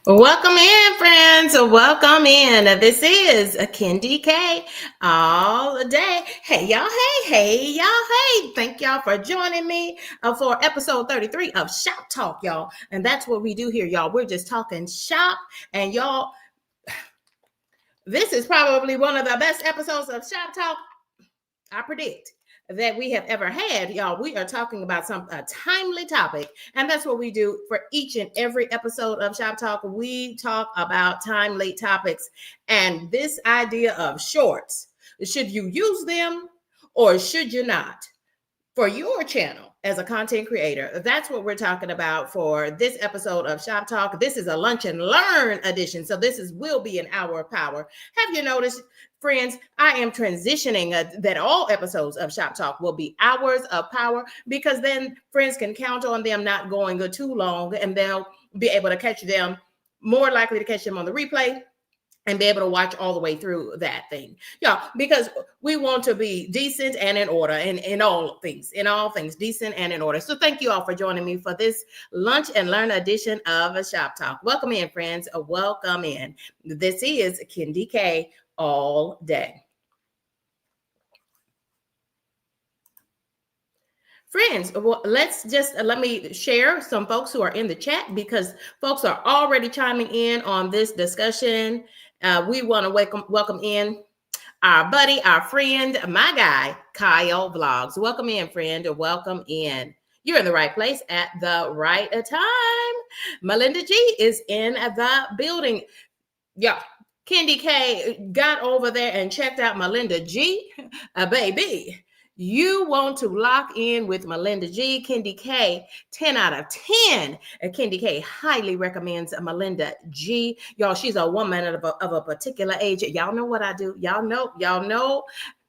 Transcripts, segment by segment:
Welcome in, friends. Welcome in. This is Kendi K all day. Hey, y'all. Hey, y'all. Hey. Thank y'all for joining me for episode 33 of Shop Talk, y'all. And that's what we do here, y'all. We're just talking shop. And y'all, this is probably one of the best episodes of Shop Talk, I predict, that we have ever had. Y'all, we are talking about a timely topic, and that's what we do for each and every episode of Shop Talk. We talk about timely topics, and this idea of shorts, should you use them or should you not, for your channel as a content creator? That's what we're talking about for this episode of Shop Talk. This is a lunch and learn edition, so will be an hour of power. Have you noticed, friends, I am transitioning that all episodes of Shop Talk will be hours of power, because then friends can count on them not going too long, and they'll be able to catch them, more likely to catch them on the replay, and be able to watch all the way through that thing. Yeah, because we want to be decent and in order in all things, decent and in order. So thank you all for joining me for this lunch and learn edition of a Shop Talk. Welcome in, friends. Welcome in. This is Kendi K all day. Friends, let me share some folks who are in the chat, because folks are already chiming in on this discussion. We want to welcome in our buddy, our friend, my guy, Kyle Vlogs. Welcome in, friend. Welcome in. You're in the right place at the right time. Melinda G is in the building. Yeah. Kendi K got over there and checked out Melinda G. Baby, you want to lock in with Melinda G. Kendi K, 10 out of 10. Kendi K highly recommends Melinda G. Y'all, she's a woman of a particular age. Y'all know what I do. Y'all know.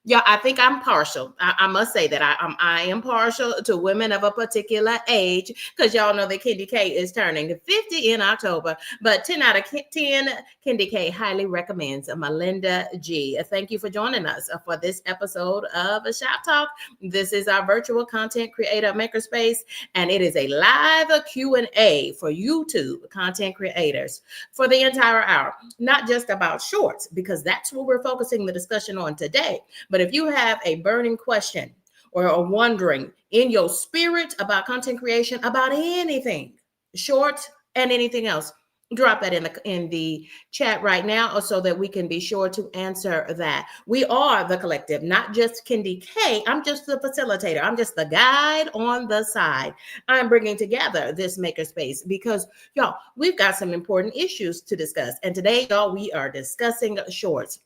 Yeah, I think I'm partial. I must say that I am partial to women of a particular age, because y'all know that Kendi K is turning 50 in October. But 10 out of 10, Kendi K highly recommends Melinda G. Thank you for joining us for this episode of Shop Talk. This is our virtual content creator makerspace, and it is a live Q&A for YouTube content creators for the entire hour. Not just about shorts, because that's what we're focusing the discussion on today. But if you have a burning question or a wondering in your spirit about content creation, about anything, shorts and anything else, drop that in the chat right now, so that we can be sure to answer that. We are the collective, not just Kendi K. I'm just the facilitator. I'm just the guide on the side. I'm bringing together this makerspace because, y'all, we've got some important issues to discuss. And today, y'all, we are discussing shorts.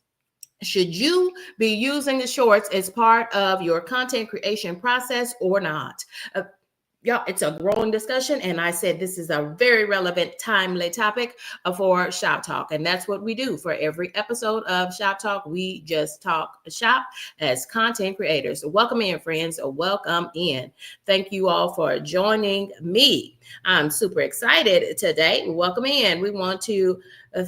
Should you be using the shorts as part of your content creation process or not? Yeah, it's a growing discussion, and I said this is a very relevant, timely topic for Shop Talk, and that's what we do for every episode of Shop Talk. We just talk shop as content creators. Welcome in, friends. Welcome in. Thank you all for joining me. I'm super excited today. Welcome in. We want to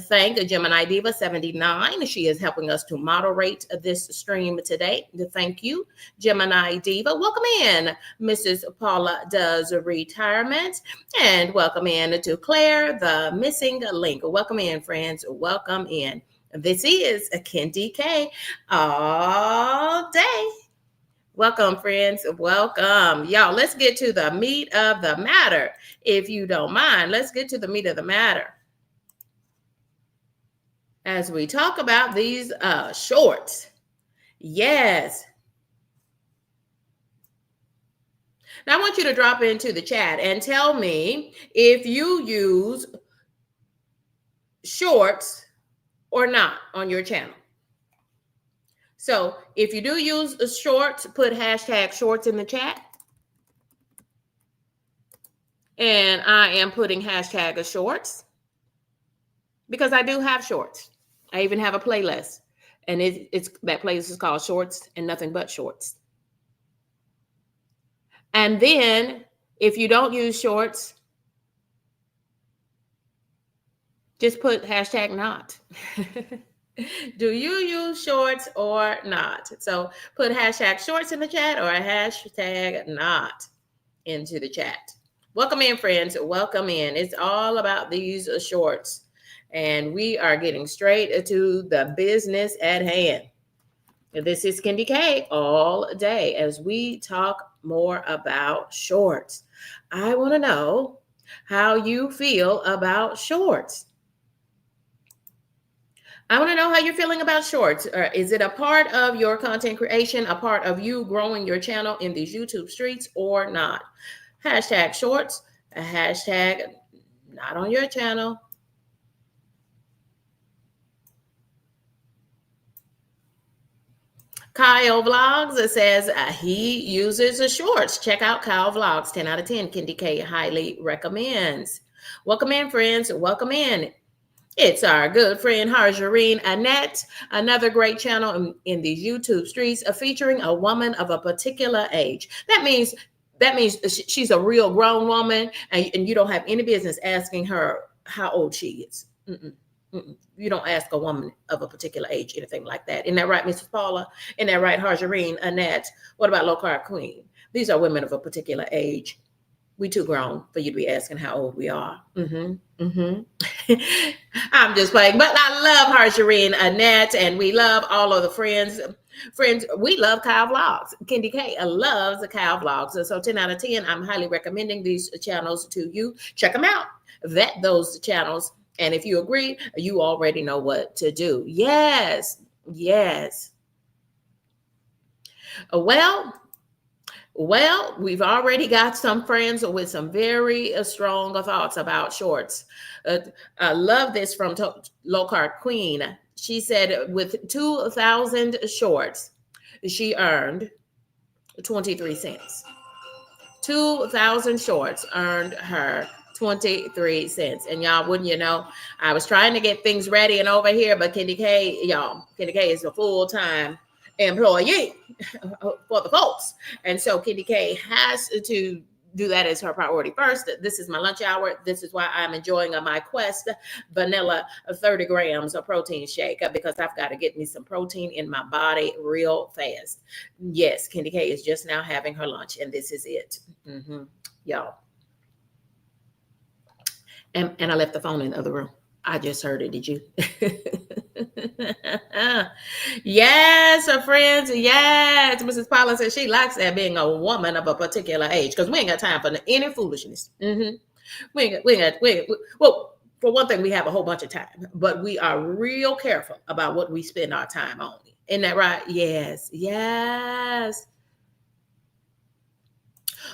thank Gemini Diva 79. She is helping us to moderate this stream today. Thank you, Gemini Diva. Welcome in, Mrs. Paula Does Retirement. And welcome in to Claire, the missing link. Welcome in, friends. Welcome in. This is Kendi K all day. Welcome, friends. Welcome. Y'all, let's get to the meat of the matter. If you don't mind, let's get to the meat of the matter as we talk about these shorts. Yes. Now I want you to drop into the chat and tell me if you use shorts or not on your channel. So if you do use shorts, put hashtag shorts in the chat. And I am putting hashtag shorts because I do have shorts. I even have a playlist, and it's that playlist is called Shorts and Nothing But Shorts. And then if you don't use shorts, just put hashtag not. Do you use shorts or not? So put hashtag shorts in the chat or a hashtag not into the chat. Welcome in, friends. Welcome in. It's all about these shorts. and we are getting straight to the business at hand. This is Kendi K all day as we talk more about shorts. I want to know how you feel about shorts. I want to know how you're feeling about shorts. Is it a part of your content creation, a part of you growing your channel in these YouTube streets or not? Hashtag shorts, a hashtag not on your channel. Kyle Vlogs, it says he uses the shorts. Check out Kyle Vlogs, 10 out of 10. Kendi K highly recommends. Welcome in, friends. Welcome in. It's our good friend Harjareen Annette, another great channel in these YouTube streets featuring a woman of a particular age. That means she's a real grown woman, and you don't have any business asking her how old she is. Mm-mm. Mm-mm. You don't ask a woman of a particular age anything like that. Isn't that right, Mrs. Paula? Isn't that right, Harjareen Annette? What about Low Carb Queen? These are women of a particular age. We too grown for you to be asking how old we are. I'm just playing, but I love Harjareen Annette, and we love all of the friends. We love Kyle Vlogs. Kendi K loves the Kyle Vlogs. So 10 out of 10, I'm highly recommending these channels to you. Check them out. Vet those channels. And if you agree, you already know what to do. Yes. Well, we've already got some friends with some very strong thoughts about shorts. I love this from Low Carb Queen. She said with 2,000 shorts, she earned 23 cents. 2,000 shorts earned her 23 cents. And y'all, wouldn't you know, I was trying to get things ready and over here, but Kendi K is a full-time employee for the folks. And so Kendi K has to do that as her priority first. This is my lunch hour. This is why I'm enjoying my Quest vanilla 30 grams of protein shake, because I've got to get me some protein in my body real fast. Yes, Kendi K is just now having her lunch, and this is it. Y'all. And I left the phone in the other room. I just heard it. Did you? Yes, her friends. Yes. Mrs. Paula says she likes that being a woman of a particular age, because we ain't got time for any foolishness. Well, for one thing, we have a whole bunch of time, but we are real careful about what we spend our time on. Isn't that right? Yes.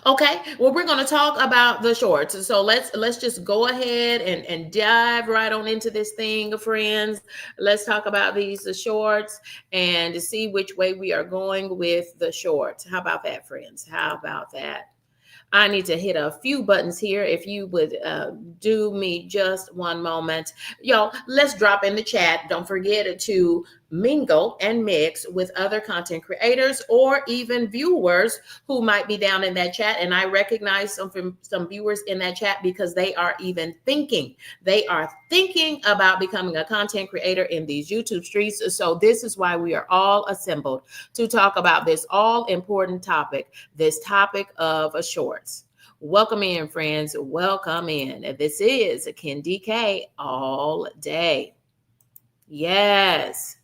Okay, well, we're going to talk about the shorts. So let's just go ahead and dive right on into this thing, friends. Let's talk about these shorts and to see which way we are going with the shorts. How about that, friends? How about that? I need to hit a few buttons here. If you would do me just one moment. Y'all, let's drop in the chat. Don't forget to mingle and mix with other content creators or even viewers who might be down in that chat. And I recognize some viewers in that chat because they are even thinking. They are thinking about becoming a content creator in these YouTube streets. So this is why we are all assembled to talk about this all important topic, this topic of shorts. Welcome in, friends. Welcome in. This is Kendi K all day. Yes.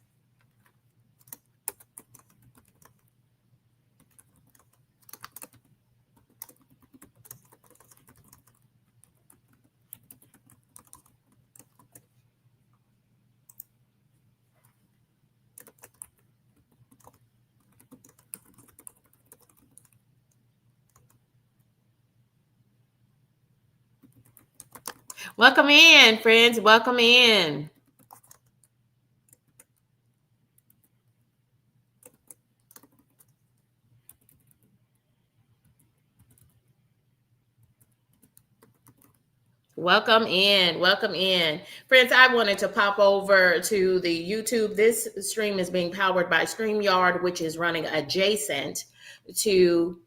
Welcome in, friends. Welcome in. Welcome in. Welcome in. Friends, I wanted to pop over to the YouTube. This stream is being powered by StreamYard, which is running adjacent to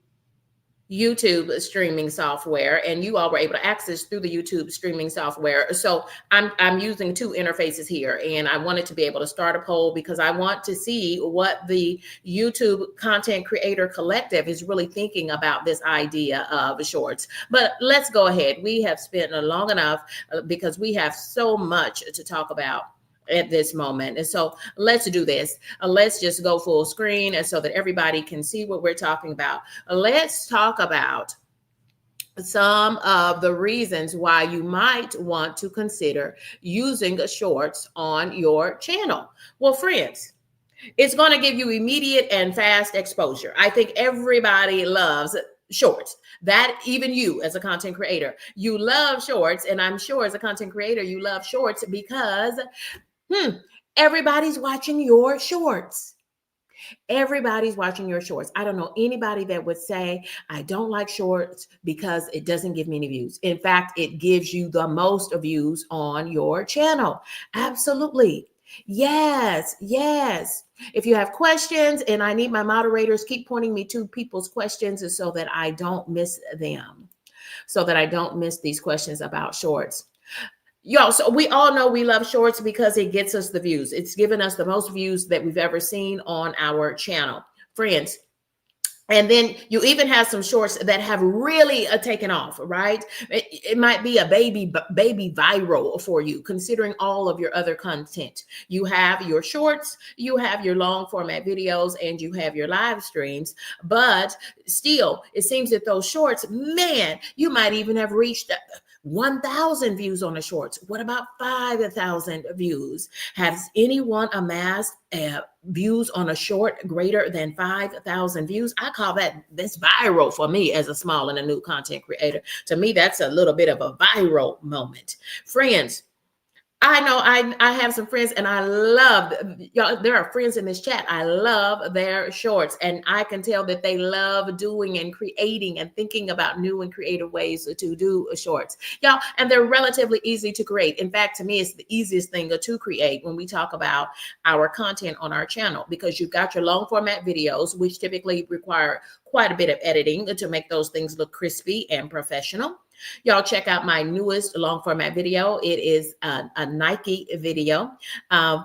YouTube streaming software, and you all were able to access through the YouTube streaming software. So I'm using two interfaces here, and I wanted to be able to start a poll because I want to see what the YouTube content creator collective is really thinking about this idea of shorts. But let's go ahead. We have spent long enough because we have so much to talk about at this moment. And so let's do this. Let's just go full screen and so that everybody can see what we're talking about. Let's talk about some of the reasons why you might want to consider using shorts on your channel. Well, friends, it's going to give you immediate and fast exposure. I think everybody loves shorts. That even you as a content creator, you love shorts. And I'm sure as a content creator, you love shorts because everybody's watching your shorts. Everybody's watching your shorts. I don't know anybody that would say, I don't like shorts because it doesn't give me any views. In fact, it gives you the most views on your channel. Absolutely. Yes, yes. If you have questions, and I need my moderators, keep pointing me to people's questions so that I don't miss them, so that I don't miss these questions about shorts. Yo, so we all know we love shorts because it gets us the views. It's given us the most views that we've ever seen on our channel, friends. And then you even have some shorts that have really taken off, right? It might be a baby viral for you, considering all of your other content. You have your shorts, you have your long format videos, and you have your live streams. But still, it seems that those shorts, man, you might even have reached 1,000 views on the shorts. What about 5,000 views? Has anyone amassed views on a short greater than 5,000 views? I call that's viral for me as a small and a new content creator. To me, that's a little bit of a viral moment. Friends, I know I have some friends and I love y'all. There are friends in this chat. I love their shorts, and I can tell that they love doing and creating and thinking about new and creative ways to do shorts, y'all. And they're relatively easy to create. In fact, to me, it's the easiest thing to create when we talk about our content on our channel, because you've got your long format videos, which typically require quite a bit of editing to make those things look crispy and professional. Y'all check out my newest long format video. It is a Nike video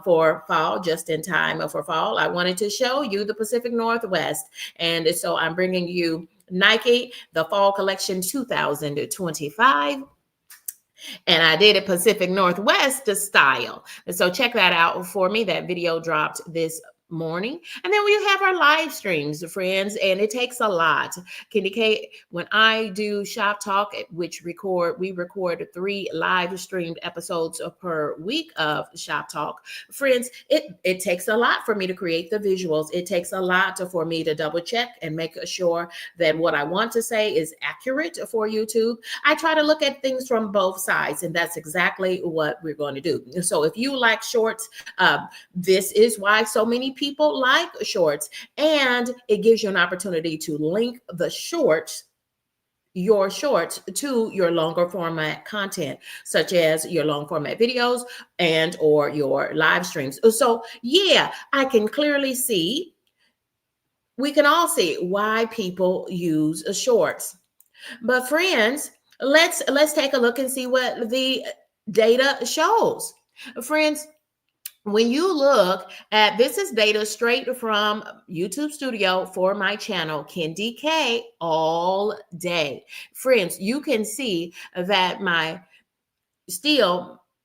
for fall, just in time for fall. I wanted to show you the Pacific Northwest. And so I'm bringing you Nike, the fall collection 2025. And I did it Pacific Northwest style. And so check that out for me. That video dropped this morning. And then we have our live streams, friends, and it takes a lot. Candy K, when I do Shop Talk, we record 3 live streamed episodes per week of Shop Talk. Friends, it takes a lot for me to create the visuals. It takes a lot for me to double check and make sure that what I want to say is accurate for YouTube. I try to look at things from both sides, and that's exactly what we're going to do. So if you like shorts, this is why so many people like shorts, and it gives you an opportunity to link your shorts to your longer format content, such as your long format videos and or your live streams. So yeah, I can clearly see, we can all see why people use shorts. But friends, let's take a look and see what the data shows. Friends, when you look at, this is data straight from YouTube Studio for my channel, Candy K, all day. Friends, you can see that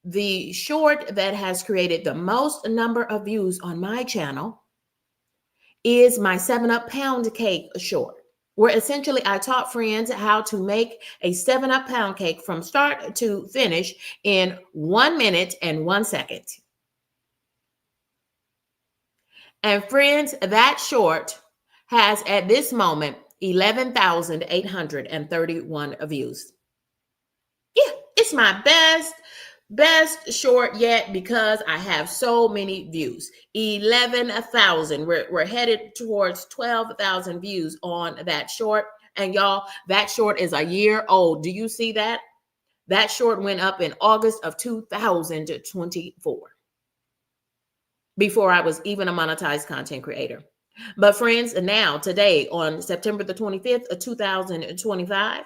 the short that has created the most number of views on my channel is my 7-Up pound cake short, where essentially I taught friends how to make a 7-Up pound cake from start to finish in 1 minute and 1 second. And friends, that short has at this moment 11,831 views. Yeah, it's my best short yet because I have so many views. 11,000. We're headed towards 12,000 views on that short. And y'all, that short is a year old. Do you see that? That short went up in August of 2024. Before I was even a monetized content creator. But friends, now today on September the 25th of 2025,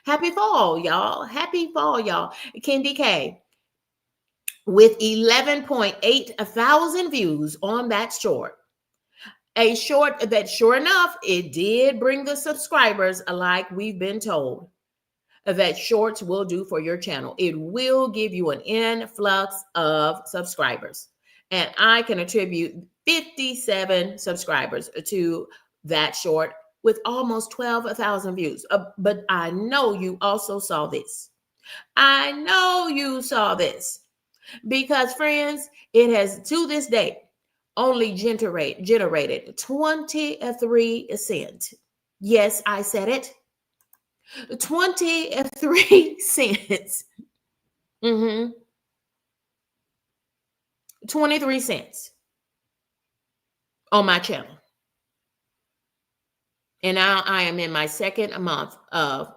happy fall, y'all. Happy fall, y'all. Candy K with 11.8 thousand views on that short. A short that, sure enough, it did bring the subscribers, like we've been told that shorts will do for your channel. It will give you an influx of subscribers. And I can attribute 57 subscribers to that short with almost 12,000 views. But I know you also saw this. I know you saw this because, friends, it has to this day only generated 23 cents. Yes, I said it. 23 cents. 23 cents on my channel. And now I am in my second month of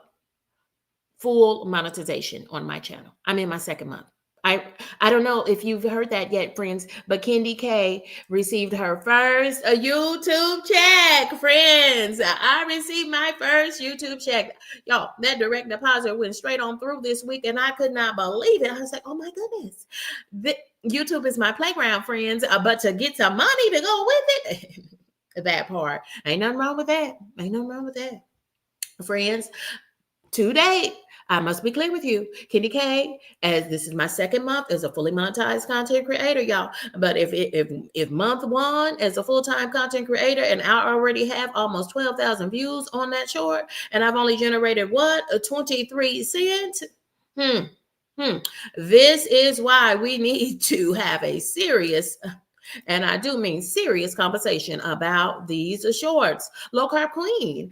full monetization on my channel. I'm in my second month. I don't know if you've heard that yet, friends, but Candy K received her first YouTube check, friends. I received my first YouTube check. Y'all, that direct deposit went straight on through this week, and I could not believe it. I was like, oh my goodness. YouTube is my playground, friends, but to get some money to go with it, that part, ain't nothing wrong with that. Ain't nothing wrong with that. Friends, to date, I must be clear with you, Candy K, as this is my second month as a fully monetized content creator, y'all. But if month one as a full-time content creator, and I already have almost 12,000 views on that short, and I've only generated what, 23 cents? This is why we need to have a serious, and I do mean serious, conversation about these shorts. Low Carb Queen,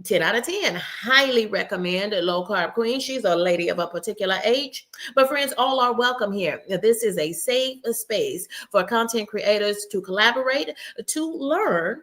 10 out of 10. Highly recommend Low Carb Queen. She's a lady of a particular age. But friends, all are welcome here. This is a safe space for content creators to collaborate, to learn,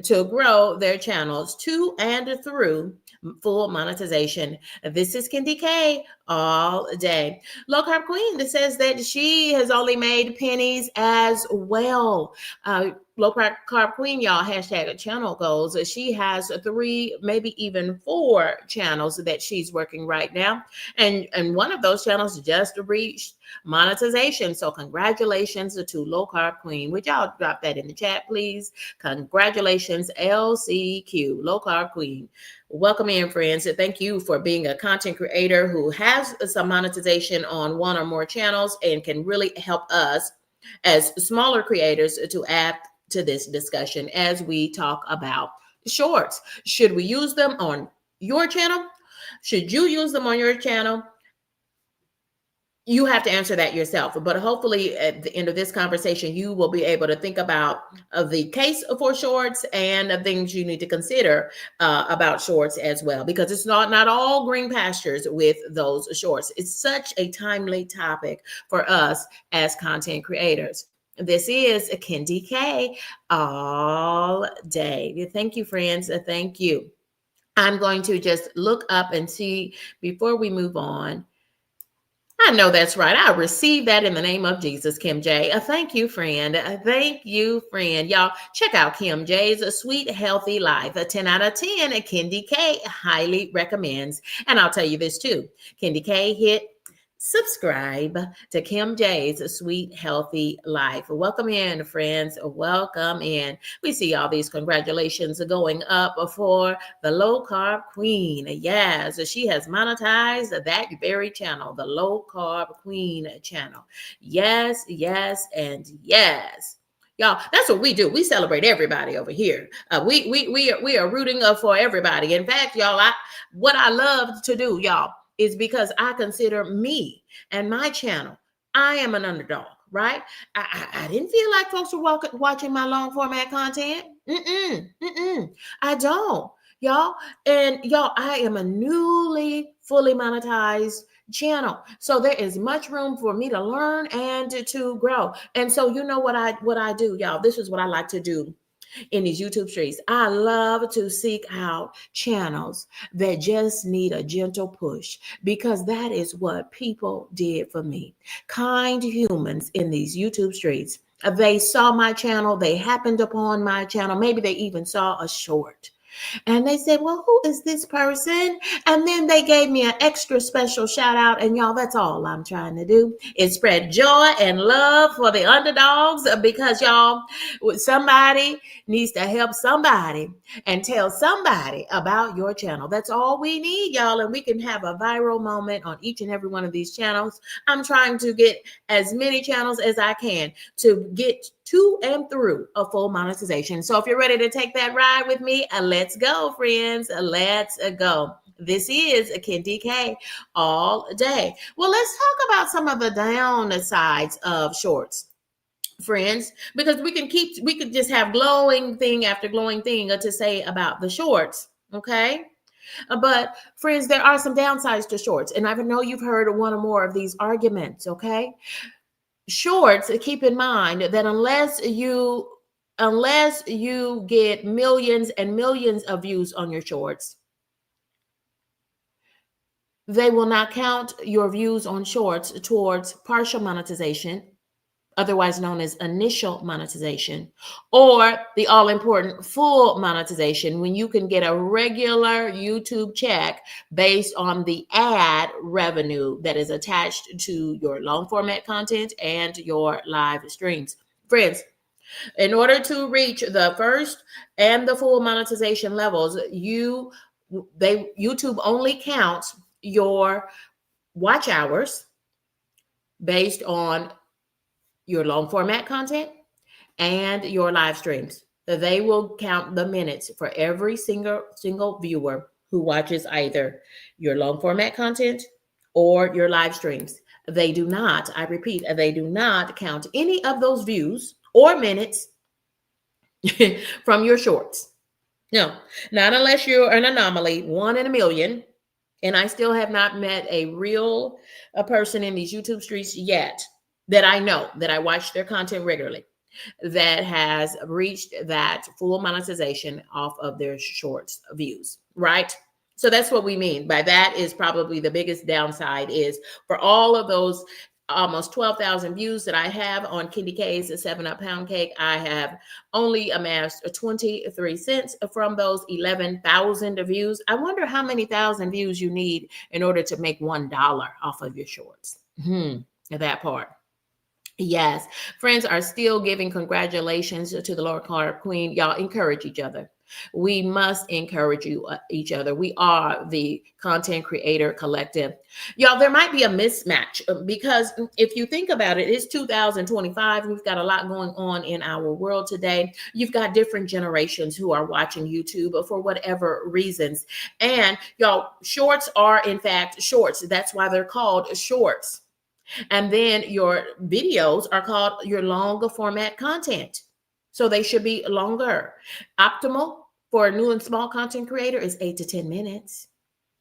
to grow their channels to and through full monetization. This is Candy K all day. Low Carb Queen that says that she has only made pennies as well. Low Carb Queen, y'all, hashtag channel goals. She has 3, maybe even 4 channels that she's working right now. And one of those channels just reached monetization. So congratulations to Low Carb Queen. Would y'all drop that in the chat, please? Congratulations, LCQ, Low Carb Queen. Welcome in, friends. Thank you for being a content creator who has some monetization on one or more channels and can really help us as smaller creators to add to this discussion as we talk about shorts. Should we use them on your channel? Should you use them on your channel? You have to answer that yourself. But hopefully at the end of this conversation, you will be able to think about the case for shorts and the things you need to consider about shorts as well, because it's not all green pastures with those shorts. It's such a timely topic for us as content creators. This is Candy K all day. Thank you, friends. Thank you. I'm going to just look up and see before we move on. I know that's right. I received that in the name of Jesus, Kim J. Thank you, friend. Thank you, friend. Y'all, check out Kim J's Sweet Healthy Life. A 10 out of 10. Candy K highly recommends. And I'll tell you this too. Candy K hit subscribe to Kim J's Sweet Healthy Life. Welcome in, friends. Welcome in. We see all these congratulations going up for the Low Carb Queen. Yes, she has monetized that very channel, the Low Carb Queen channel. Yes, yes, and yes. Y'all, that's what we do. We celebrate everybody over here. We are rooting for everybody. In fact, y'all, what I love to do, y'all, is because I consider me and my channel, I am an underdog, right? I didn't feel like folks were watching my long format content. I don't, y'all. And y'all, I am a newly fully monetized channel. So there is much room for me to learn and to grow. And so you know what I do, y'all. This is what I like to do in these YouTube streets. I love to seek out channels that just need a gentle push, because that is what people did for me. Kind humans in these YouTube streets They saw my channel, they happened upon my channel, maybe they even saw a short. And they said, well, who is this person? And then they gave me an extra special shout out. And y'all, that's all I'm trying to do is spread joy and love for the underdogs, because y'all, somebody needs to help somebody and tell somebody about your channel. That's all we need, y'all. And we can have a viral moment on each and every one of these channels. I'm trying to get as many channels as I can to get to and through a full monetization. So if you're ready to take that ride with me, let's go, friends. Let's go. This is Kendi K all day. Well, let's talk about some of the downsides of shorts, friends, because we could just have glowing thing after glowing thing to say about the shorts. Okay. But friends, there are some downsides to shorts. And I know you've heard one or more of these arguments. Okay. Shorts, keep in mind that unless you get millions and millions of views on your shorts, they will not count your views on shorts towards partial monetization, otherwise known as initial monetization, or the all important full monetization, when you can get a regular YouTube check based on the ad revenue that is attached to your long format content and your live streams. Friends, in order to reach the first and the full monetization levels, YouTube only counts your watch hours based on your long format content and your live streams. They will count the minutes for every single viewer who watches either your long format content or your live streams. They do not, I repeat, they do not count any of those views or minutes from your shorts. No, not unless you're an anomaly, one in a million. And I still have not met a person in these YouTube streets yet that I know, that I watch their content regularly, that has reached that full monetization off of their shorts views, right? So that's what we mean by that. Is probably the biggest downside is for all of those almost 12,000 views that I have on Kendi K's 7-Up Pound Cake, I have only amassed 23 cents from those 11,000 views. I wonder how many thousand views you need in order to make $1 off of your shorts. That part. Yes, friends are still giving congratulations to the Lord Clark Queen. Y'all encourage each other. We must encourage each other. We are the content creator collective. Y'all, there might be a mismatch because if you think about it, it's 2025. We've got a lot going on in our world today. You've got different generations who are watching YouTube for whatever reasons. And y'all, shorts are in fact shorts. That's why they're called shorts. And then your videos are called your longer format content. So they should be longer. Optimal for a new and small content creator is 8 to 10 minutes.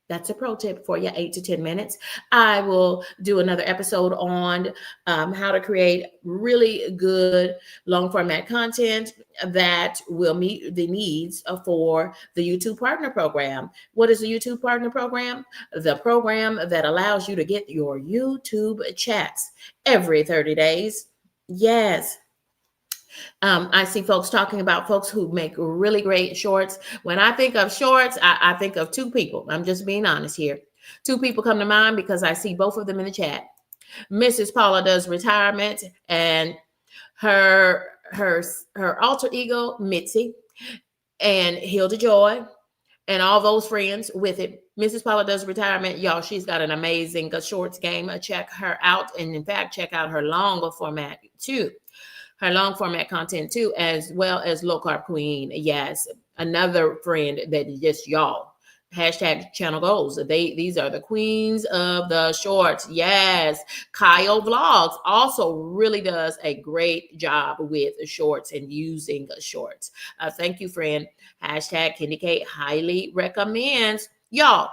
That's a pro tip for you, 8 to 10 minutes. I will do another episode on how to create really good long format content that will meet the needs for the YouTube Partner Program. What is the YouTube Partner Program? The program that allows you to get your YouTube chats every 30 days. Yes. I see folks talking about folks who make really great shorts. When I think of shorts, I think of two people. I'm just being honest here. Two people come to mind because I see both of them in the chat. Mrs. Paula Does Retirement and her alter ego, Mitzi, and Hilda Joy, and all those friends with it. Mrs. Paula Does Retirement, y'all, she's got an amazing shorts game. Check her out. And in fact, check out her longer format too. Her long format content too, as well as Low Carb Queen. Yes, another friend that just y'all. Hashtag channel goals. These are the queens of the shorts. Yes. Kyle Vlogs also really does a great job with shorts and using shorts. Thank you, friend. Hashtag Kendi K highly recommends. Y'all.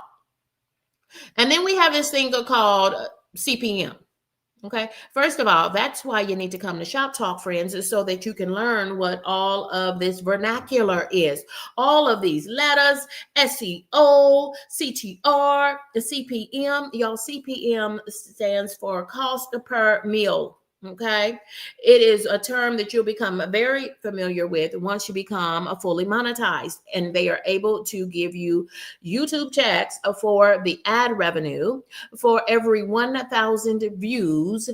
And then we have this thing called CPM. Okay. First of all, that's why you need to come to Shoptalk, friends, is so that you can learn what all of this vernacular is. All of these letters, SEO, CTR, the CPM. Y'all, CPM stands for cost per meal. Okay. It is a term that you'll become very familiar with once you become a fully monetized, and they are able to give you YouTube checks for the ad revenue for every 1,000 views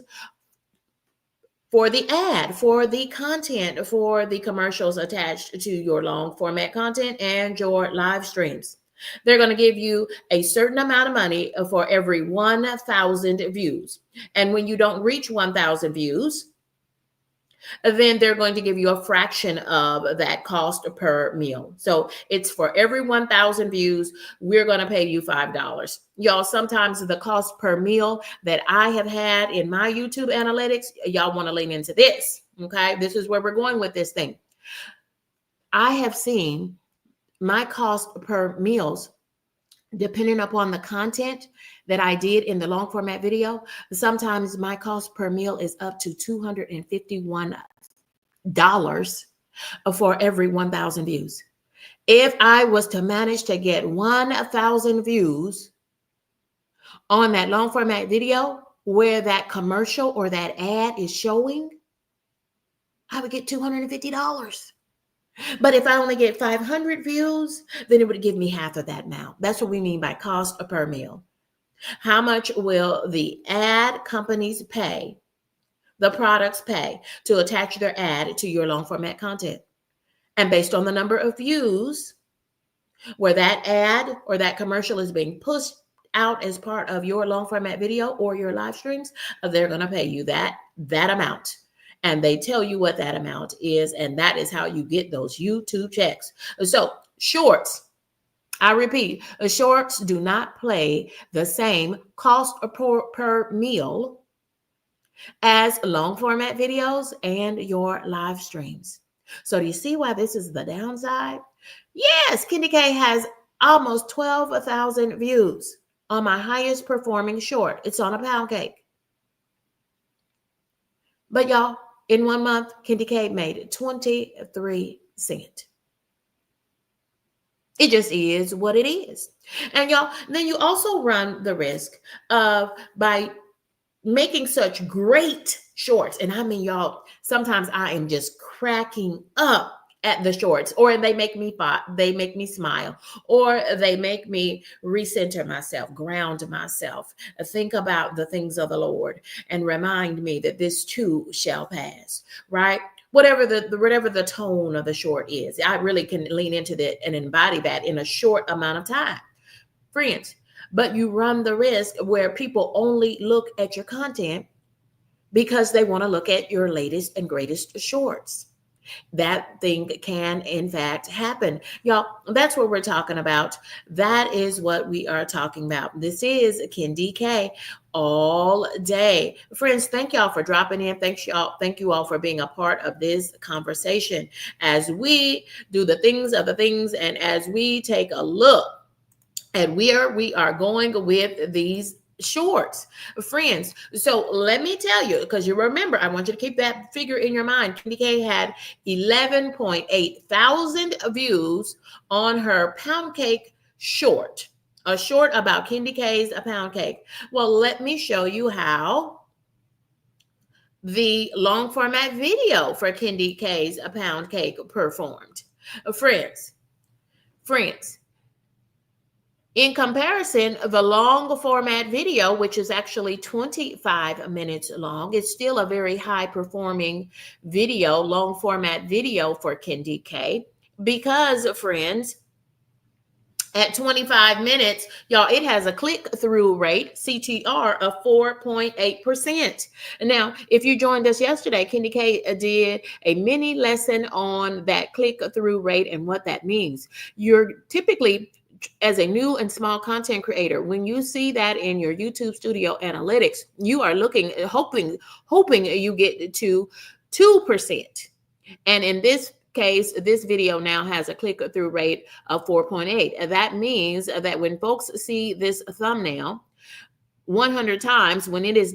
for the ad, for the content, for the commercials attached to your long format content and your live streams. They're going to give you a certain amount of money for every 1,000 views. And when you don't reach 1,000 views, then they're going to give you a fraction of that cost per meal. So it's for every 1,000 views, we're going to pay you $5. Y'all, sometimes the cost per meal that I have had in my YouTube analytics, y'all want to lean into this. Okay. This is where we're going with this thing. I have seen my cost per meals, depending upon the content that I did in the long format video, sometimes my cost per meal is up to $251 for every 1,000 views. If I was to manage to get 1,000 views on that long format video where that commercial or that ad is showing, I would get $250. But if I only get 500 views, then it would give me half of that amount. That's what we mean by cost per meal. How much will the ad companies pay, the products pay, to attach their ad to your long format content? And based on the number of views where that ad or that commercial is being pushed out as part of your long format video or your live streams, they're going to pay you that amount. And they tell you what that amount is. And that is how you get those YouTube checks. So shorts, I repeat, shorts do not play the same cost per meal as long format videos and your live streams. So do you see why this is the downside? Yes, Candy K has almost 12,000 views on my highest performing short. It's on a pound cake. But y'all, in 1 month, Candy K made 23 cents. It just is what it is. And y'all, then you also run the risk of, by making such great shorts. And I mean, y'all, sometimes I am just cracking up at the shorts, or they make me smile, or they make me recenter myself, ground myself, think about the things of the Lord, and remind me that this too shall pass, right? Whatever the tone of the short is, I really can lean into that and embody that in a short amount of time, friends. But you run the risk where people only look at your content because they want to look at your latest and greatest shorts. That thing can, in fact, happen. Y'all, that's what we're talking about. That is what we are talking about. This is Candy K all day. Friends, thank y'all for dropping in. Thank you all for being a part of this conversation as we do the things of the things, and as we take a look and we are going with these shorts, friends. So let me tell you, because you remember, I want you to keep that figure in your mind. Candy K had 11.8 thousand views on her pound cake short, a short about Candy K's a pound cake. Well, let me show you how the long format video for Candy K's a pound cake performed. Friends, in comparison, the long format video, which is actually 25 minutes long, is still a very high performing video, long format video for Candy K, because, friends, at 25 minutes, y'all, it has a click-through rate, CTR, of 4.8%. Now, if you joined us yesterday, Candy K did a mini lesson on that click-through rate and what that means. You're typically, as a new and small content creator, when you see that in your YouTube Studio analytics, you are looking, hoping you get to 2%. And in this case, this video now has a click-through rate of 4.8. That means that when folks see this thumbnail 100 times, when it is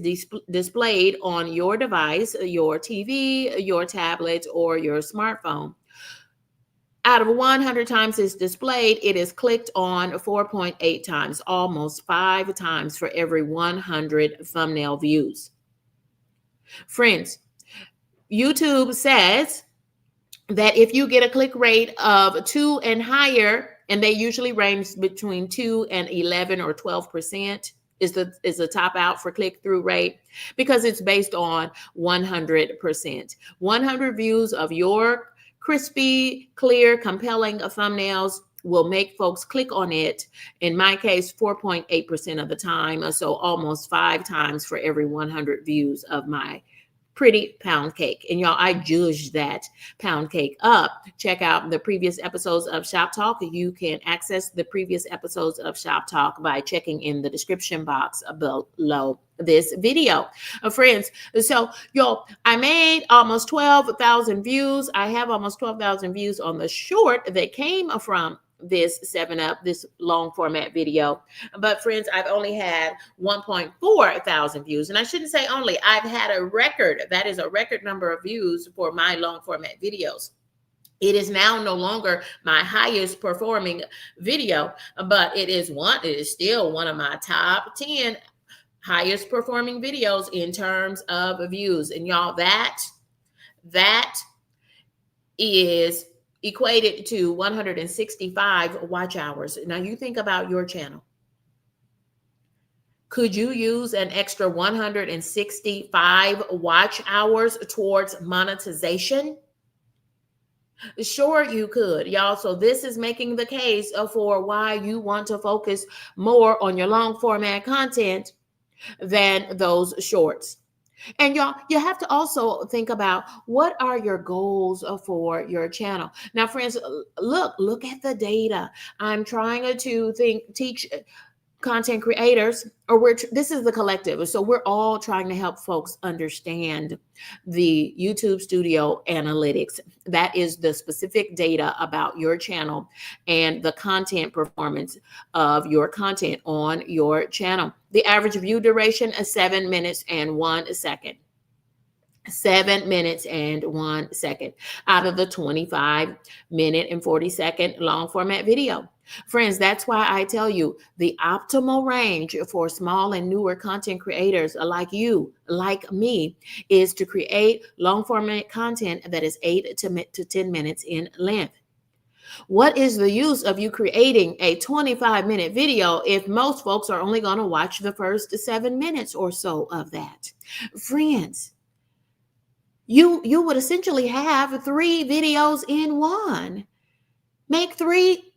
displayed on your device, your TV, your tablet, or your smartphone, out of 100 times it's displayed, it is clicked on 4.8 times, almost 5 times for every 100 thumbnail views. Friends, YouTube says that if you get a click rate of 2 and higher, and they usually range between 2 and 11 or 12% is the top out for click through rate, because it's based on 100%. 100 views of your crispy, clear, compelling thumbnails will make folks click on it. In my case, 4.8% of the time, so almost 5 times for every 100 views of my pretty pound cake. And y'all, I judged that pound cake up. Check out the previous episodes of Shop Talk. You can access the previous episodes of Shop Talk by checking in the description box below this video. Friends, so y'all, I made almost 12,000 views. I have almost 12,000 views on the short that came from this 7-Up, this long format video. But friends, I've only had 1.4 thousand views. And I shouldn't say only, I've had a record. That is a record number of views for my long format videos. It is now no longer my highest performing video, but it is still one of my top 10 highest performing videos in terms of views. And y'all, that is equated to 165 watch hours. Now you think about your channel. Could you use an extra 165 watch hours towards monetization? Sure, you could, y'all. So this is making the case for why you want to focus more on your long format content than those shorts. And y'all, you have to also think about, what are your goals for your channel? Now, friends, look at the data. I'm trying to teach content creators, or this is the collective. So we're all trying to help folks understand the YouTube Studio analytics. That is the specific data about your channel and the content performance of your content on your channel. The average view duration is 7 minutes and 1 second. 7 minutes and 1 second out of the 25-minute and 40-second long format video. Friends, that's why I tell you the optimal range for small and newer content creators like you, like me, is to create long format content that is 8 to 10 minutes in length. What is the use of you creating a 25-minute video if most folks are only going to watch the first 7 minutes or so of that? Friends, you would essentially have 3 videos in one. Make 3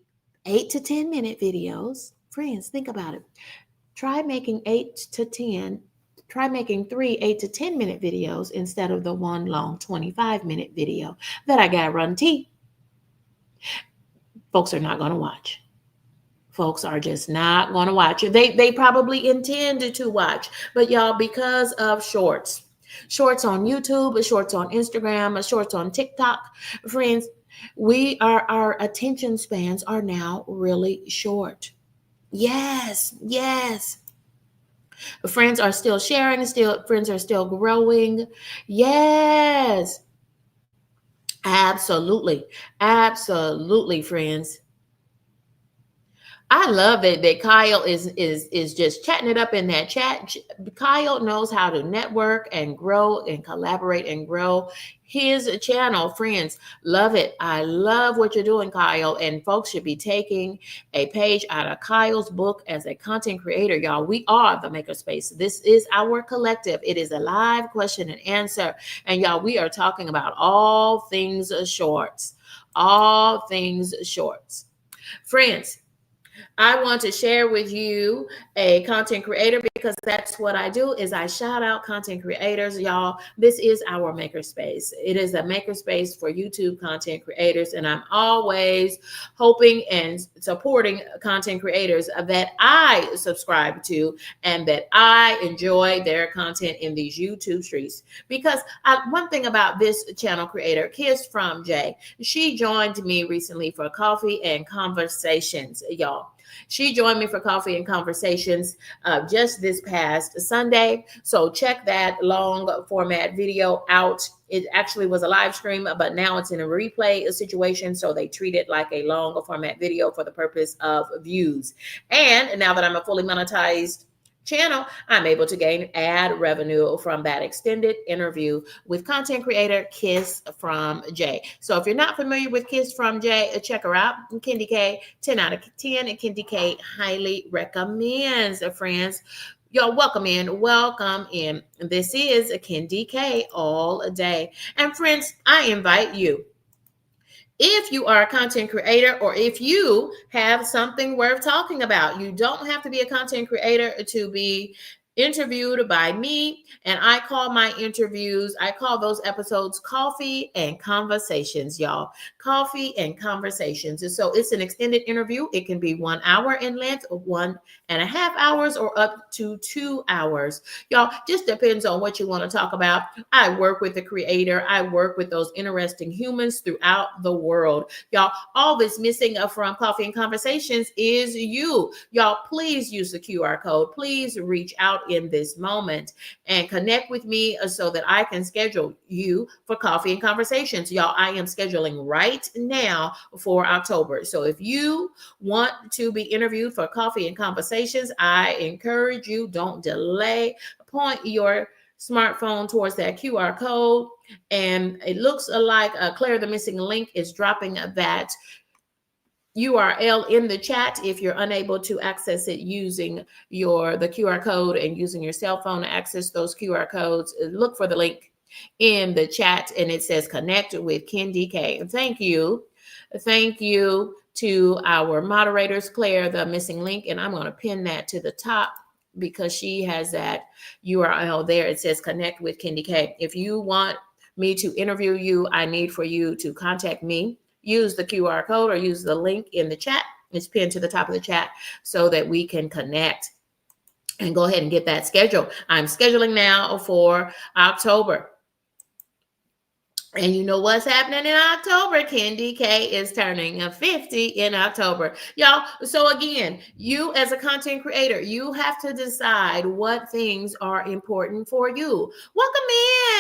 8 to 10 minute videos. Friends, think about it. Try making 3 8 to 10 minute videos instead of the one long 25-minute video that I got run T. Folks are not going to watch. Folks are just not going to watch. They probably intend to watch, but y'all, because of shorts on YouTube, shorts on Instagram, shorts on TikTok, friends, our attention spans are now really short. Yes. Friends are still sharing, friends are still growing. Yes. Absolutely, friends. I love that Kyle is just chatting it up in that chat. Kyle knows how to network and grow and collaborate and grow his channel. Friends, love it. I love what you're doing, Kyle. And folks should be taking a page out of Kyle's book as a content creator. Y'all, we are the Makerspace. This is our collective. It is a live question and answer. And y'all, we are talking about all things shorts. All things shorts. Friends, I want to share with you a content creator, because that's what I do, is I shout out content creators. Y'all, this is our makerspace. It is a makerspace for YouTube content creators, and I'm always hoping and supporting content creators that I subscribe to and that I enjoy their content in these YouTube streets. Because one thing about this channel creator, Kiss from Jay, she joined me recently for coffee and conversations, y'all. She joined me for coffee and conversations just this past Sunday. So check that long format video out. It actually was a live stream, but now it's in a replay situation. So they treat it like a long format video for the purpose of views. And now that I'm a fully monetized channel, I'm able to gain ad revenue from that extended interview with content creator Kiss from Jay. So if you're not familiar with Kiss from Jay, check her out. Kendi K, 10 out of 10. Kendi K highly recommends, friends. Y'all, welcome in. Welcome in. This is Kendi K all day. And friends, I invite you, if you are a content creator or if you have something worth talking about, you don't have to be a content creator to be interviewed by me. And I call my interviews, I call those episodes Coffee and Conversations, y'all. Coffee and Conversations. And so it's an extended interview. It can be 1 hour in length, or 1.5 hours, or up to 2 hours. Y'all, just depends on what you want to talk about. I work with the creator. I work with those interesting humans throughout the world. Y'all, all that's missing from Coffee and Conversations is you. Y'all, please use the QR code. Please reach out in this moment and connect with me so that I can schedule you for Coffee and Conversations. Y'all, I am scheduling right now for October. So if you want to be interviewed for Coffee and Conversations, I encourage you, don't delay. Point your smartphone towards that QR code, and it looks like Claire the Missing Link is dropping that URL in the chat. If you're unable to access it using the QR code and using your cell phone to access those QR codes, look for the link in the chat, and it says connect with Kendi K. Thank you to our moderators, Claire the Missing Link, and I'm going to pin that to the top because she has that URL there. It says connect with Kendi K. If you want me to interview you, I need for you to contact me. Use the QR code or use the link in the chat. It's pinned to the top of the chat so that we can connect and go ahead and get that scheduled. I'm scheduling now for October. And you know what's happening in October? Kendi K is turning 50 in October. Y'all, so again, you as a content creator, you have to decide what things are important for you. Welcome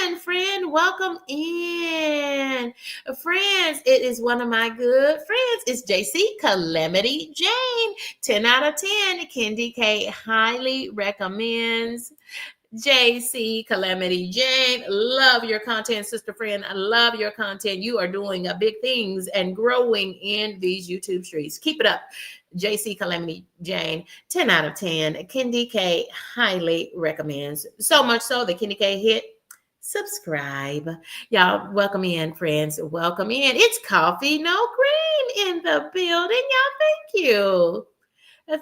in, friend. Welcome in. Friends, it is one of my good friends. It's JC Calamity Jane. 10 out of 10. Kendi K highly recommends. JC Calamity Jane, love your content, sister friend. I love your content. You are doing big things and growing in these YouTube streets. Keep it up. JC Calamity Jane, 10 out of 10. Kendi K highly recommends. So much so that Kendi K hit subscribe. Y'all, welcome in, friends. Welcome in. It's Coffee No Cream in the building. Y'all, thank you.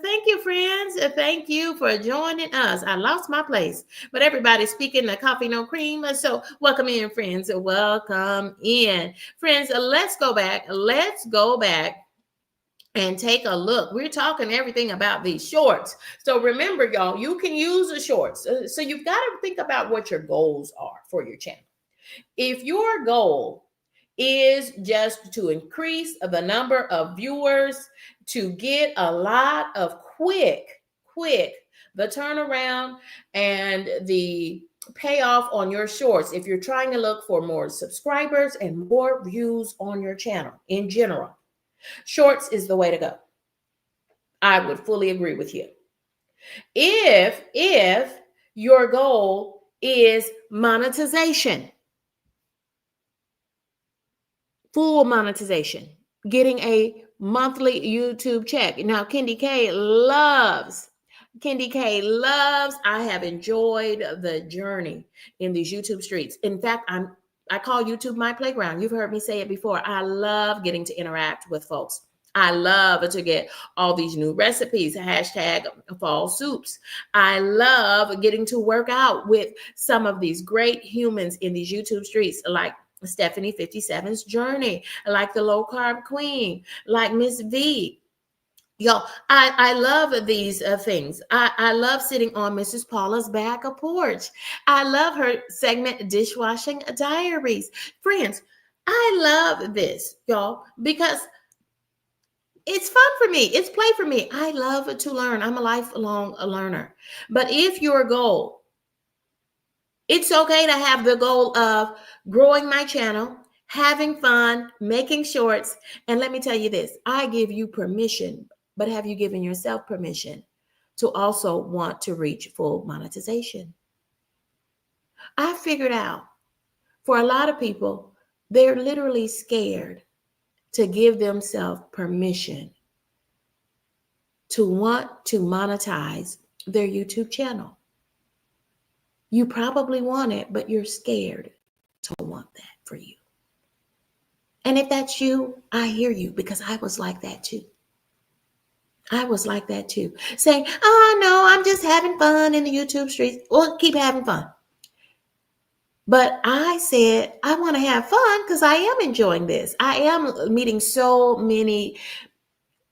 Thank you, friends. Thank you for joining us. I lost my place, but everybody's speaking the Coffee No Cream. So welcome in, friends. Welcome in, friends. Let's go back. Let's go back and take a look. We're talking everything about these shorts. So remember, y'all, you can use the shorts. So you've got to think about what your goals are for your channel. If your goal is just to increase the number of viewers, to get a lot of quick, the turnaround and the payoff on your shorts, if you're trying to look for more subscribers and more views on your channel in general, shorts is the way to go. I would fully agree with you. If your goal is monetization, full monetization, getting a monthly YouTube check. Now, Kendi K loves, I have enjoyed the journey in these YouTube streets. In fact, I call YouTube my playground. You've heard me say it before. I love getting to interact with folks. I love to get all these new recipes, hashtag fall soups. I love getting to work out with some of these great humans in these YouTube streets, like Stephanie 57's journey, like the low carb queen, like Miss V. Yo, I love these things. I love sitting on Mrs. Paula's back porch. I love her segment, Dishwashing Diaries. Friends, I love this, y'all, because it's fun for me. It's play for me. I love to learn. I'm a lifelong learner. But if your goal, it's okay to have the goal of growing my channel, having fun, making shorts. And let me tell you this, I give you permission, but have you given yourself permission to also want to reach full monetization. I figured out for a lot of people, they're literally scared to give themselves permission to want to monetize their YouTube channel. You probably want it, but you're scared to want that for you. And if that's you, I hear you, because I was like that too. I was like that too. Saying, oh no, I'm just having fun in the YouTube streets. Well, keep having fun. But I said, I want to have fun because I am enjoying this. I am meeting so many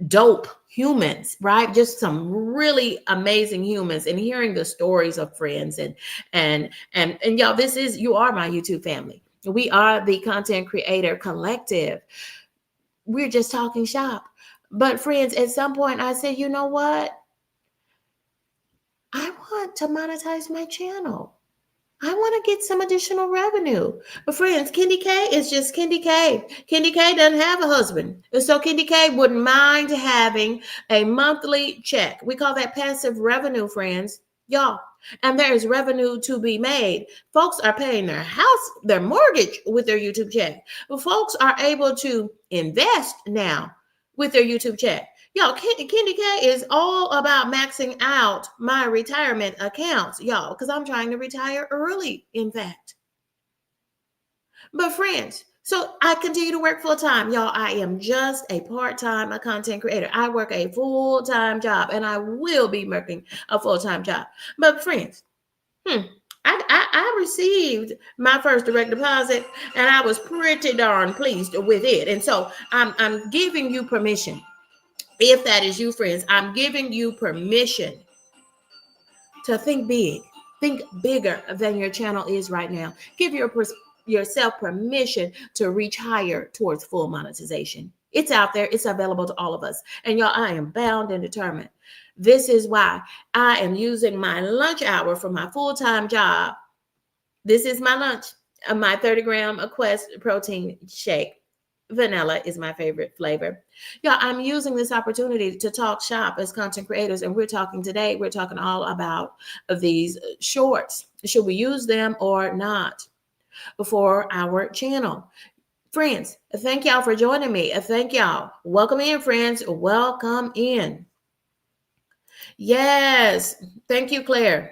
dope humans, right? Just some really amazing humans, and hearing the stories of friends and y'all, you are my YouTube family. We are the Content Creator Collective. We're just talking shop. But friends, at some point I said, you know what? I want to monetize my channel. I want to get some additional revenue. But friends, Kendi K is just Kendi K. Kendi K doesn't have a husband. And so Kendi K wouldn't mind having a monthly check. We call that passive revenue, friends. Y'all. And there is revenue to be made. Folks are paying their house, their mortgage with their YouTube check. But folks are able to invest now with their YouTube check. Y'all, Kendi K is all about maxing out my retirement accounts, y'all, because I'm trying to retire early, in fact. But friends, so I continue to work full time. Y'all, I am just a part-time content creator. I work a full-time job, and I will be working a full-time job. But friends, I received my first direct deposit, and I was pretty darn pleased with it. And so I'm giving you permission. If that is you, friends, I'm giving you permission to think big. Think bigger than your channel is right now. Give yourself permission to reach higher towards full monetization. It's out there. It's available to all of us. And y'all, I am bound and determined. This is why I am using my lunch hour for my full-time job. This is my lunch. My 30-gram Quest protein shake. Vanilla is my favorite flavor. Yeah, I'm using this opportunity to talk shop as content creators, and we're talking all about these shorts. Should we use them or not for our channel? Friends, thank y'all for joining me. Thank y'all. Welcome in, friends. Welcome in. Yes. Thank you, Claire.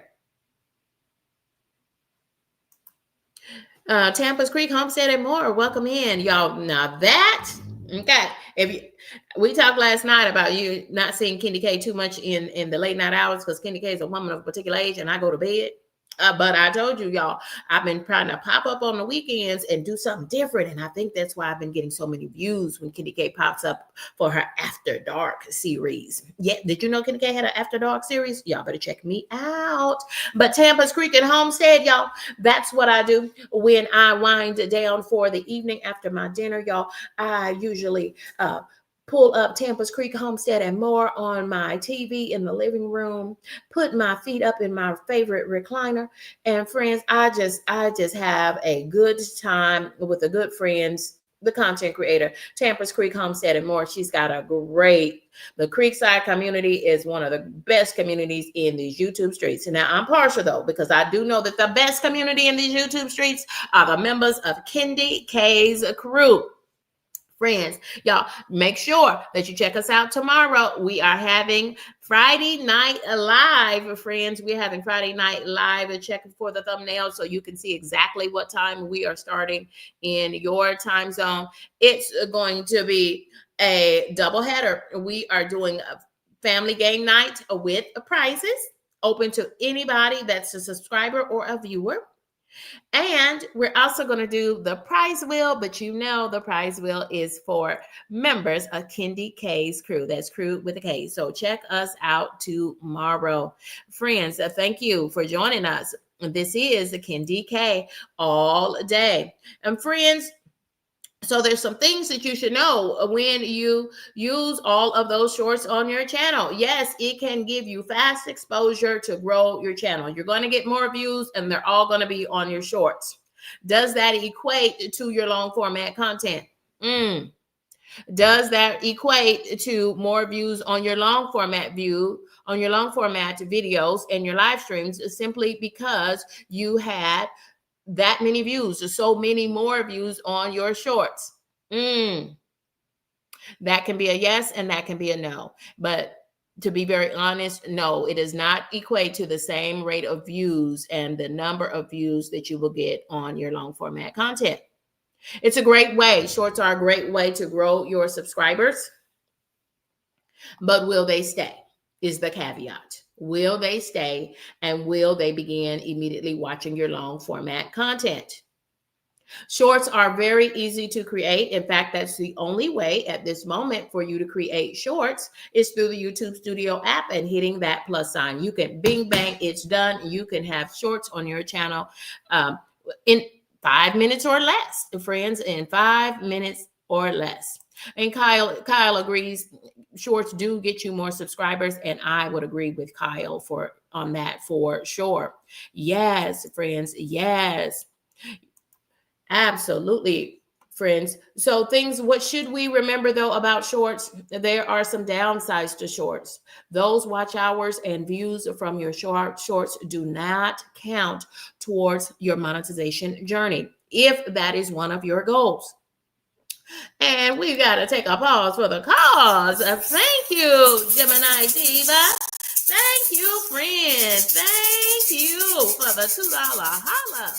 Tampa's Creek Homestead and more. Welcome in, y'all. Now that, okay. We talked last night about you not seeing Kendi K too much in the late night hours, because Kendi K is a woman of a particular age and I go to bed. But I told you, y'all, I've been trying to pop up on the weekends and do something different. And I think that's why I've been getting so many views when Kendi K pops up for her After Dark series. Yeah, did you know Kendi K had an After Dark series? Y'all better check me out. But Tampa's Creek and Homestead, y'all, that's what I do when I wind down for the evening after my dinner, y'all. I usually pull up Tampa's Creek Homestead and more on my TV in the living room, put my feet up in my favorite recliner. And friends, I just have a good time with the good friends, the content creator, Tampa's Creek Homestead and more. She's got the Creekside community is one of the best communities in these YouTube streets. And now I'm partial though, because I do know that the best community in these YouTube streets are the members of Kendi K's crew. Friends, y'all, make sure that you check us out tomorrow. We are having Friday Night Live, friends. We're having Friday Night Live. Check for the thumbnail so you can see exactly what time we are starting in your time zone. It's going to be a double header. We are doing a family game night with prizes open to anybody that's a subscriber or a viewer. And we're also going to do the prize wheel, but you know the prize wheel is for members of Kendi K's crew. That's crew with a K. So check us out tomorrow. Friends, thank you for joining us. This is the Kendi K all day. And friends, so there's some things that you should know when you use all of those shorts on your channel. Yes, it can give you fast exposure to grow your channel. You're going to get more views and they're all going to be on your shorts. Does that equate to your long format content? Does that equate to more views on your long format videos and your live streams? Simply because you had that many views, so many more views on your shorts. That can be a yes and that can be a no. But to be very honest, no, it does not equate to the same rate of views and the number of views that you will get on your long format content. It's a great way. Shorts are a great way to grow your subscribers, but will they stay? Is the caveat. Will they stay, and will they begin immediately watching your long format content? Shorts are very easy to create. In fact, that's the only way at this moment for you to create shorts is through the YouTube Studio app and hitting that plus sign. You can bing, bang, it's done. You can have shorts on your channel in 5 minutes or less, friends, in 5 minutes or less. And Kyle agrees, shorts do get you more subscribers, and I would agree with Kyle on that for sure. Yes, friends, yes. Absolutely, friends. So what should we remember though about shorts? There are some downsides to shorts. Those watch hours and views from your shorts do not count towards your monetization journey, if that is one of your goals. And we got to take a pause for the cause. Thank you, Gemini Diva. Thank you, friend. Thank you for the $2 holla.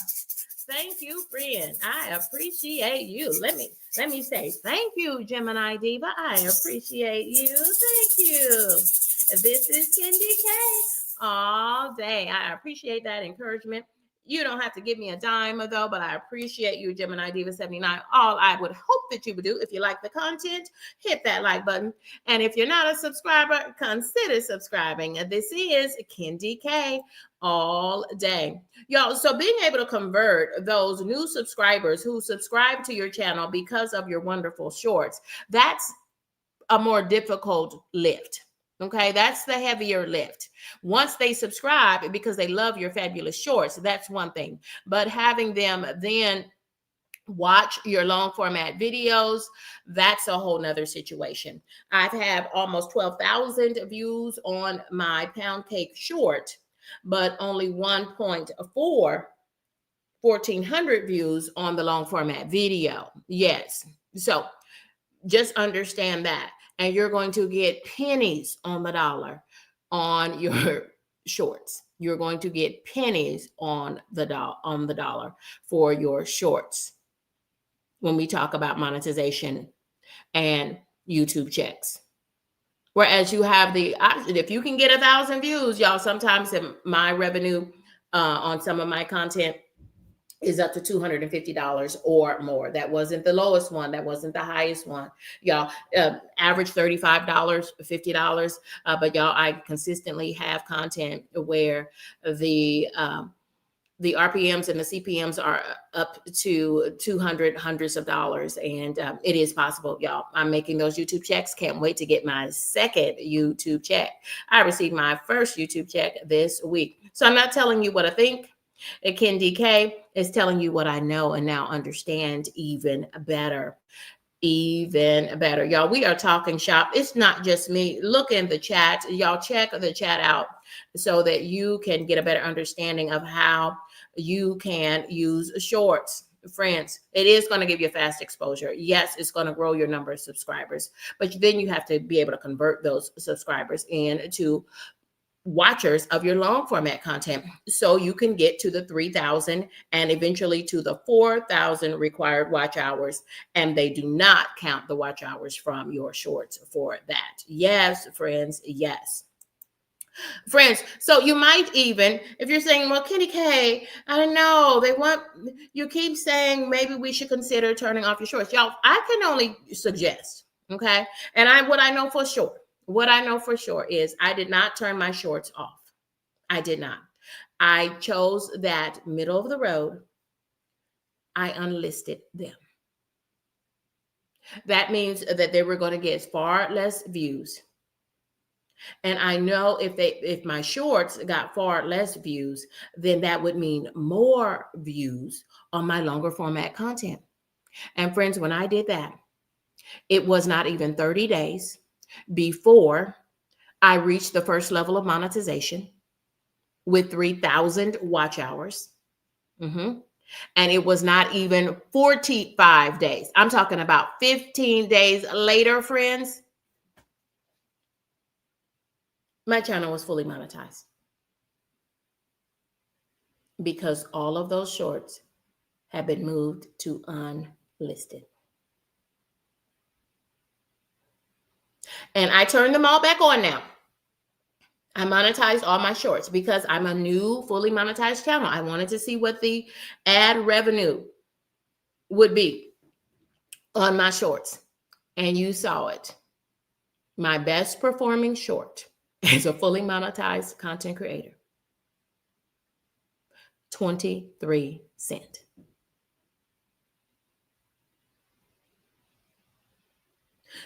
Thank you, friend. I appreciate you. Let me say thank you, Gemini Diva. I appreciate you. Thank you. This is Kendi K all day. I appreciate that encouragement. You don't have to give me a dime though, but I appreciate you, Gemini Diva 79. All I would hope that you would do, if you like the content, hit that like button. And if you're not a subscriber, consider subscribing. This is Kendi K all day. Y'all, so being able to convert those new subscribers who subscribe to your channel because of your wonderful shorts, that's a more difficult lift. Okay, that's the heavier lift. Once they subscribe because they love your fabulous shorts, that's one thing. But having them then watch your long format videos, that's a whole nother situation. I've had almost 12,000 views on my pound cake short, but only 1.4 1,400 views on the long format video. Yes. So just understand that. And you're going to get pennies on the dollar on your shorts. You're going to get pennies on the dollar for your shorts when we talk about monetization and YouTube checks. Whereas you have the option, if you can get 1,000 views, y'all, sometimes my revenue on some of my content is up to $250 or more. That wasn't the lowest one. That wasn't the highest one. Y'all, average $35, $50. But y'all, I consistently have content where the RPMs and the CPMs are up to 200, hundreds of dollars. And it is possible, y'all. I'm making those YouTube checks. Can't wait to get my second YouTube check. I received my first YouTube check this week. So I'm not telling you what I think. Kendi K is telling you what I know and now understand even better. Even better. Y'all, we are talking shop. It's not just me. Look in the chat. Y'all check the chat out so that you can get a better understanding of how you can use shorts. Friends, it is going to give you fast exposure. Yes, it's going to grow your number of subscribers, but then you have to be able to convert those subscribers into watchers of your long format content so you can get to the 3,000 and eventually to the 4,000 required watch hours, and they do not count the watch hours from your shorts for that. Yes, friends, yes. Friends, so you might even, if you're saying, well, Kendi K, I don't know, you keep saying maybe we should consider turning off your shorts. Y'all, I can only suggest, okay? And what I know for sure is I did not turn my shorts off. I did not. I chose that middle of the road. I unlisted them. That means that they were going to get far less views. And I know if my shorts got far less views, then that would mean more views on my longer format content. And friends, when I did that, It was not even 30 days before I reached the first level of monetization with 3,000 watch hours. Mm-hmm. And it was not even 45 days. I'm talking about 15 days later, friends, my channel was fully monetized because all of those shorts have been moved to unlisted. And I turned them all back on now. I monetized all my shorts because I'm a new fully monetized channel. I wanted to see what the ad revenue would be on my shorts. And you saw it. My best performing short as a fully monetized content creator, 23 cents.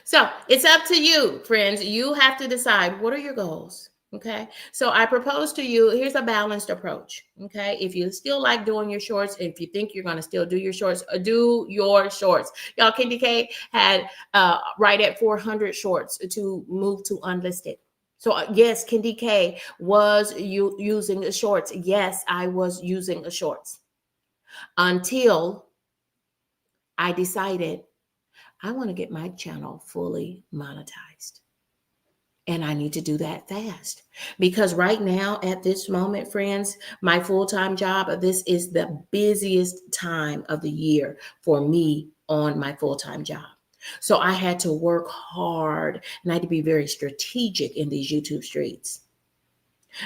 So it's up to you, friends. You have to decide, what are your goals? Okay. So I propose to you, here's a balanced approach. Okay. If you still like doing your shorts, if you think you're going to still do your shorts, do your shorts. Y'all, Candy K had right at 400 shorts to move to unlisted. So yes, Candy K was using the shorts. Yes, I was using the shorts until I decided I want to get my channel fully monetized. And I need to do that fast because right now at this moment, friends, my full-time job, this is the busiest time of the year for me on my full-time job. So I had to work hard and I had to be very strategic in these YouTube streets.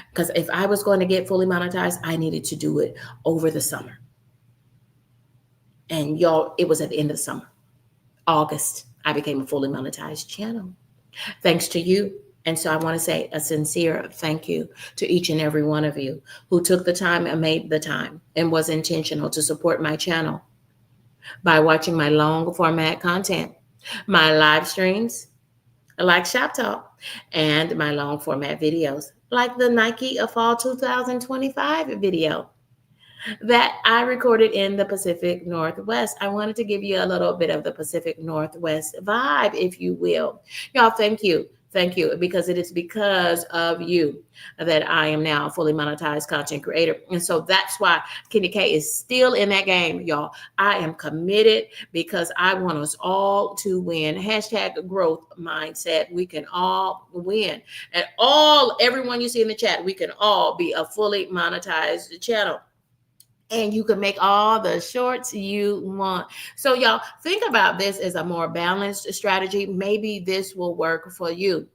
Because if I was going to get fully monetized, I needed to do it over the summer. And y'all, it was at the end of the summer. August, I became a fully monetized channel. Thanks to you. And so I want to say a sincere thank you to each and every one of you who took the time and made the time and was intentional to support my channel by watching my long format content, my live streams like Shoptalk, and my long format videos like the Nike Fall 2025 video that I recorded in the Pacific Northwest. I wanted to give you a little bit of the Pacific Northwest vibe, if you will. Y'all, thank you. Thank you, because it is because of you that I am now a fully monetized content creator. And so that's why Kenny K is still in that game, y'all. I am committed because I want us all to win. Hashtag growth mindset. We can all win. And everyone you see in the chat, we can all be a fully monetized channel. And you can make all the shorts you want. So y'all, think about this as a more balanced strategy. Maybe this will work for you.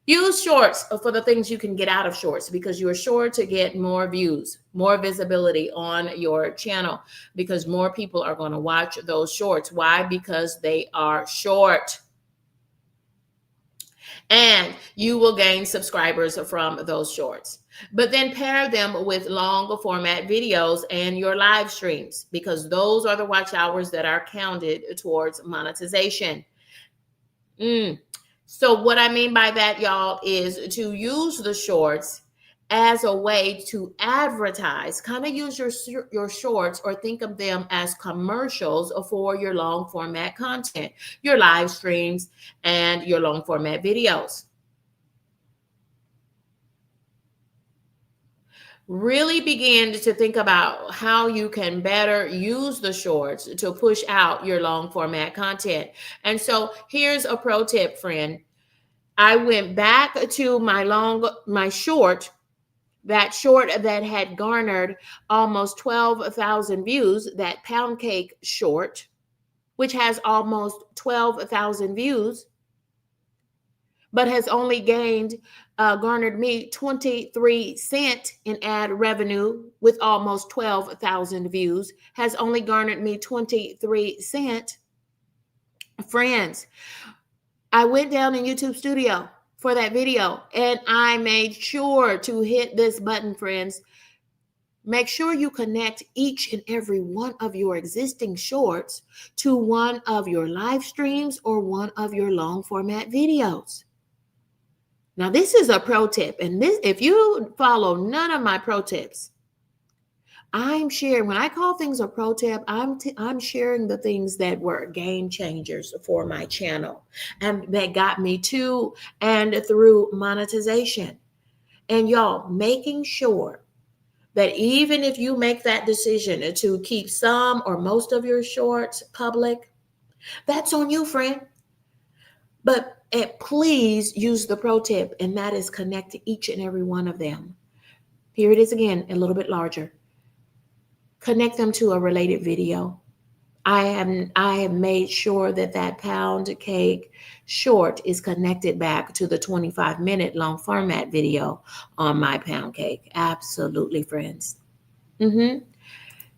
Use shorts for the things you can get out of shorts because you're sure to get more views, more visibility on your channel because more people are going to watch those shorts. Why? Because they are short. And you will gain subscribers from those shorts. But then pair them with long format videos and your live streams because those are the watch hours that are counted towards monetization. So what I mean by that, y'all, is to use the shorts as a way to advertise. Kind of use your shorts or think of them as commercials for your long format content, your live streams, and your long format videos. Really begin to think about how you can better use the shorts to push out your long format content. And so here's a pro tip, friend. I went back to my short, that short that had garnered almost 12,000 views, that pound cake short, which has almost 12,000 views, but has only garnered me 23 cents in ad revenue with almost 12,000 views, has only garnered me 23 cents. Friends, I went down in YouTube Studio for that video and I made sure to hit this button, friends. Make sure you connect each and every one of your existing shorts to one of your live streams or one of your long format videos. Now, this is a pro tip, and this, if you follow none of my pro tips, I'm sharing, when I call things a pro tip, I'm sharing the things that were game changers for my channel and that got me to and through monetization. And y'all, making sure that even if you make that decision to keep some or most of your shorts public, that's on you, friend. But please use the pro tip, and that is connect to each and every one of them. Here it is again, a little bit larger. Connect them to a related video. I have made sure that that pound cake short is connected back to the 25-minute long format video on my pound cake. Absolutely, friends.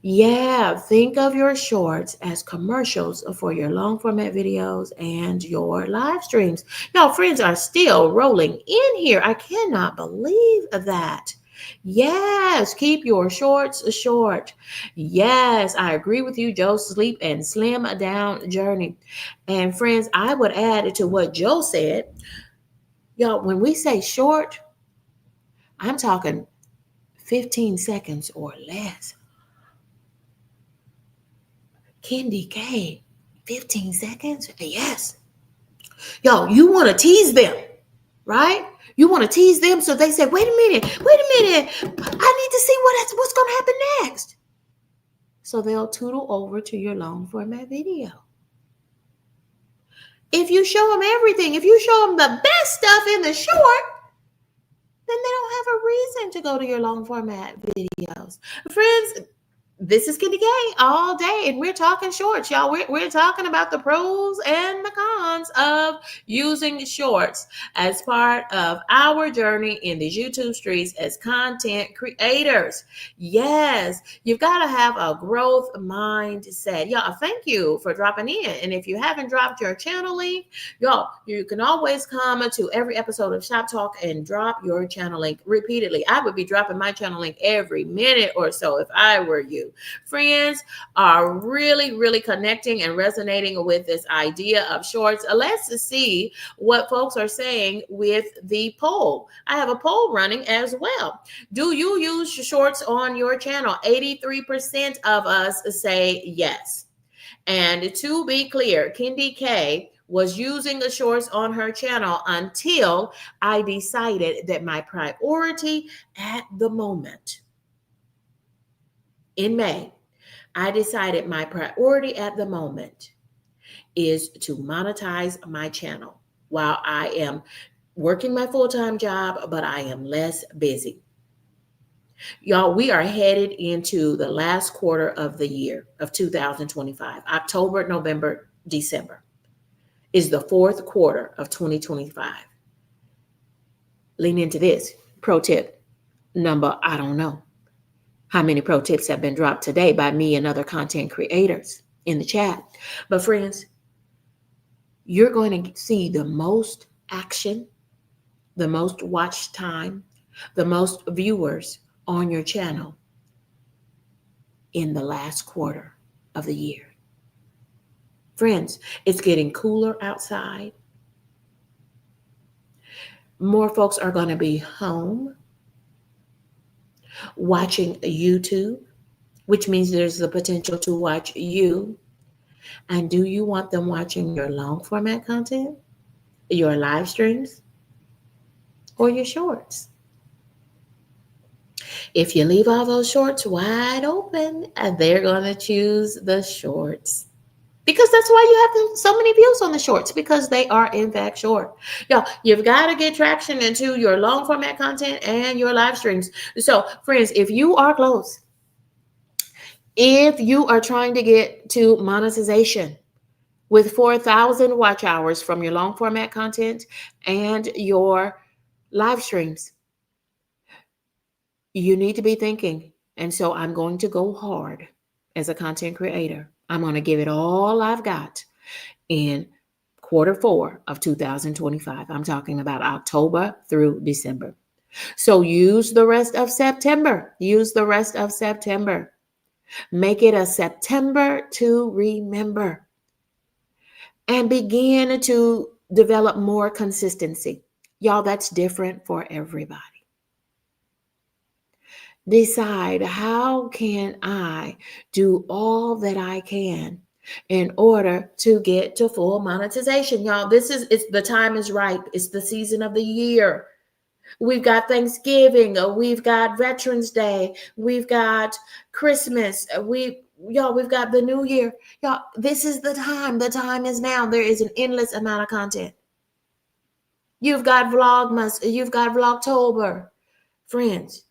Yeah, think of your shorts as commercials for your long format videos and your live streams. Now, friends are still rolling in here. I cannot believe that. Yes, keep your shorts short. Yes, I agree with you, Joe. Sleep and slim down journey. And friends, I would add to what Joe said. Y'all, when we say short, I'm talking 15 seconds or less. Candy K, 15 seconds? Yes. Yo, you want to tease them, right? You want to tease them so they say, wait a minute, I need to see what's going to happen next. So they'll tootle over to your long format video. If you show them everything, if you show them the best stuff in the short, then they don't have a reason to go to your long format videos. Friends, this is Candy K all day, and we're talking shorts, y'all. We're talking about the pros and the cons of using shorts as part of our journey in these YouTube streets as content creators. Yes, you've got to have a growth mindset. Y'all, thank you for dropping in. And if you haven't dropped your channel link, y'all, you can always come to every episode of Shoptalk and drop your channel link repeatedly. I would be dropping my channel link every minute or so if I were you. Friends are really, really connecting and resonating with this idea of shorts. Let's see what folks are saying with the poll. I have a poll running as well. Do you use shorts on your channel? 83% of us say yes. And to be clear, Candy K was using the shorts on her channel until I decided that my priority at the moment in May, I decided my priority at the moment is to monetize my channel while I am working my full-time job, but I am less busy. Y'all, we are headed into the last quarter of the year of 2025. October, November, December is the fourth quarter of 2025. Lean into this. Pro tip number, I don't know how many pro tips have been dropped today by me and other content creators in the chat. But friends, you're going to see the most action, the most watch time, the most viewers on your channel in the last quarter of the year. Friends, it's getting cooler outside. More folks are going to be home watching YouTube, which means there's the potential to watch you. And do you want them watching your long format content, your live streams, or your shorts? If you leave all those shorts wide open, they're going to choose the shorts. Because that's why you have so many views on the shorts, because they are in fact short. Y'all, you've got to get traction into your long format content and your live streams. So friends, if you are close, if you are trying to get to monetization with 4,000 watch hours from your long format content and your live streams, you need to be thinking. And so I'm going to go hard as a content creator. I'm going to give it all I've got in quarter 4 of 2025. I'm talking about October through December. So use the rest of September. Make it a September to remember. And begin to develop more consistency. Y'all, that's different for everybody. Decide, how can I do all that I can in order to get to full monetization? Y'all, it's the time is right. It's the season of the year. We've got Thanksgiving, we've got Veterans Day, we've got Christmas, we've got the New Year. Y'all, this is the time. The time is now. There is an endless amount of content. You've got Vlogmas, you've got Vlogtober. Friends,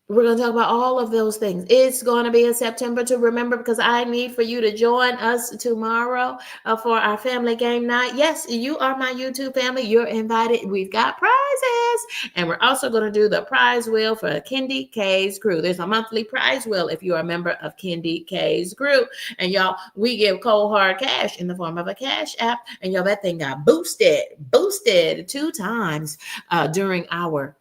we're going to talk about all of those things. It's going to be a September to remember, because I need for you to join us tomorrow for our family game night. Yes, you are my YouTube family. You're invited. We've got prizes. And we're also going to do the prize wheel for Kendi K's crew. There's a monthly prize wheel if you're a member of Kendi K's crew. And y'all, we give cold hard cash in the form of a cash app. And y'all, that thing got boosted 2 times during our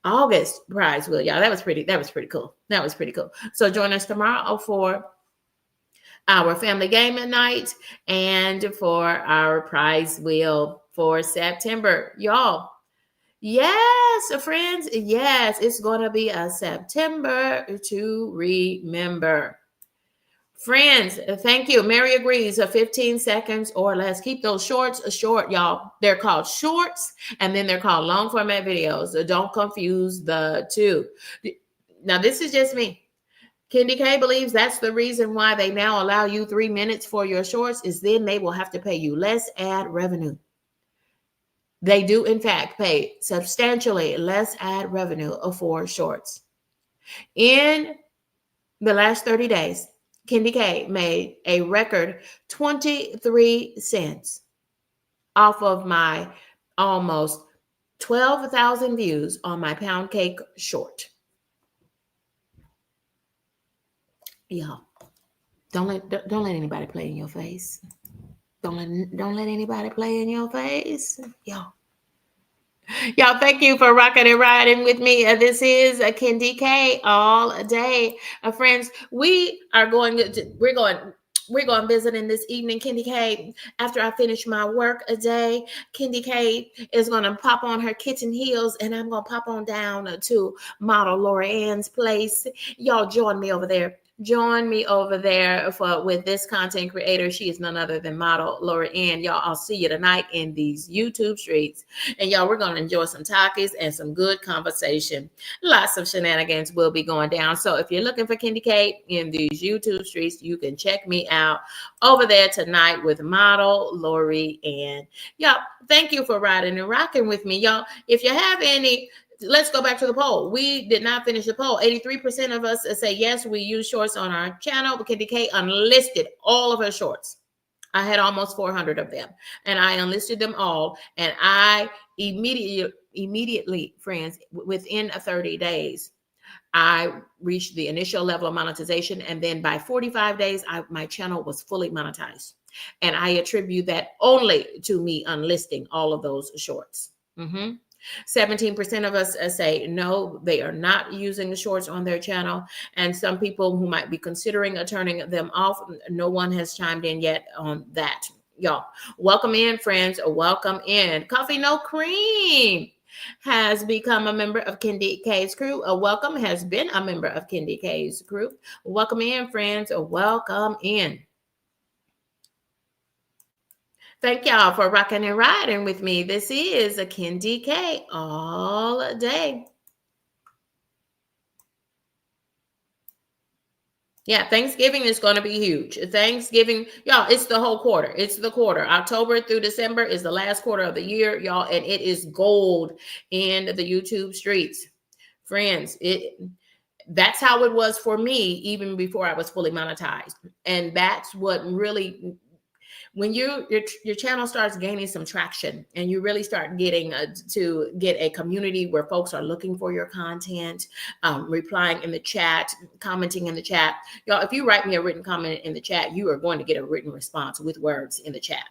August prize wheel, y'all. That was pretty cool. So join us tomorrow for our family game at night and for our prize wheel for September, y'all. Yes, friends. Yes, it's going to be a September to remember. Friends, thank you. Mary agrees, 15 seconds or less. Keep those shorts short, y'all. They're called shorts, and then they're called long format videos. So don't confuse the two. Now, this is just me. Kendi K believes that's the reason why they now allow you 3 minutes for your shorts, is then they will have to pay you less ad revenue. They do, in fact, pay substantially less ad revenue for shorts. In the last 30 days, Kendi K made a record 23 cents off of my almost 12,000 views on my pound cake short. Y'all, don't let anybody play in your face. Don't let anybody play in your face. Y'all, thank you for rocking and riding with me. This is Kendi K all day. Friends, we're going visiting this evening. Kendi K, after I finish my work a day, Kendi K is going to pop on her kitchen heels, and I'm going to pop on down to model Laura Ann's place. Y'all join me over there. With this content creator. She is none other than model Laura Ann. Y'all, I'll see you tonight in these YouTube streets. And y'all, we're going to enjoy some Takis and some good conversation. Lots of shenanigans will be going down. So if you're looking for Kendi K in these YouTube streets, you can check me out over there tonight with model Lori Ann. Y'all, thank you for riding and rocking with me. Y'all, if you have any, let's go back to the poll. We did not finish the poll. 83% of us say yes, we use shorts on our channel. Kendi K unlisted all of her shorts. I had almost 400 of them, and I unlisted them all. And I immediately, friends, within 30 days, I reached the initial level of monetization. And then by 45 days, my channel was fully monetized. And I attribute that only to me unlisting all of those shorts. 17% of us say no, they are not using the shorts on their channel. And some people who might be considering turning them off, no one has chimed in yet on that. Y'all, welcome in, friends. Welcome in. Coffee No Cream has become a member of Kendi K's crew. Welcome has been a member of Kendi K's crew. Welcome in, friends. Welcome in. Thank y'all for rocking and riding with me. This is a Kendi K all day. Yeah, Thanksgiving is going to be huge. Thanksgiving, y'all, it's the whole quarter. It's the quarter. October through December is the last quarter of the year, y'all, and it is gold in the YouTube streets. Friends, that's how it was for me even before I was fully monetized. And that's what really, when your channel starts gaining some traction and you really start getting to get a community where folks are looking for your content, replying in the chat, commenting in the chat. Y'all, if you write me a written comment in the chat, you are going to get a written response with words in the chat.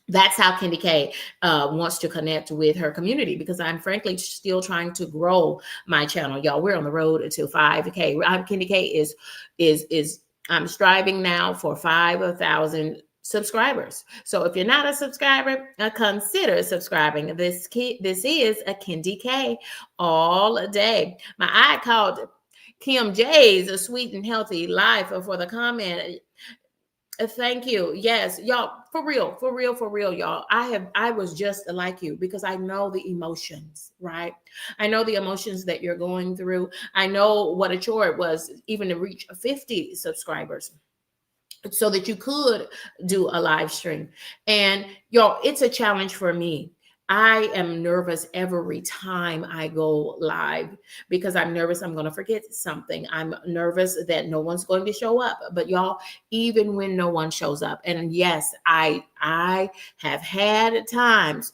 That's how Kendi K wants to connect with her community, because I'm frankly still trying to grow my channel. Y'all, we're on the road to 5K. Kendi K is I'm striving now for 5,000 subscribers. So if you're not a subscriber, consider subscribing. This is a Kendi K all day. My eye called Kim J's a sweet and healthy life for the comment. Thank you. Yes, y'all, for real, for real, for real, y'all. I was just like you because I know the emotions, right? I know the emotions that you're going through. I know what a chore it was even to reach 50 subscribers so that you could do a live stream. And y'all, it's a challenge for me. I am nervous every time I go live because I'm nervous I'm going to forget something. I'm nervous that no one's going to show up. But y'all, even when no one shows up, and yes, I have had times,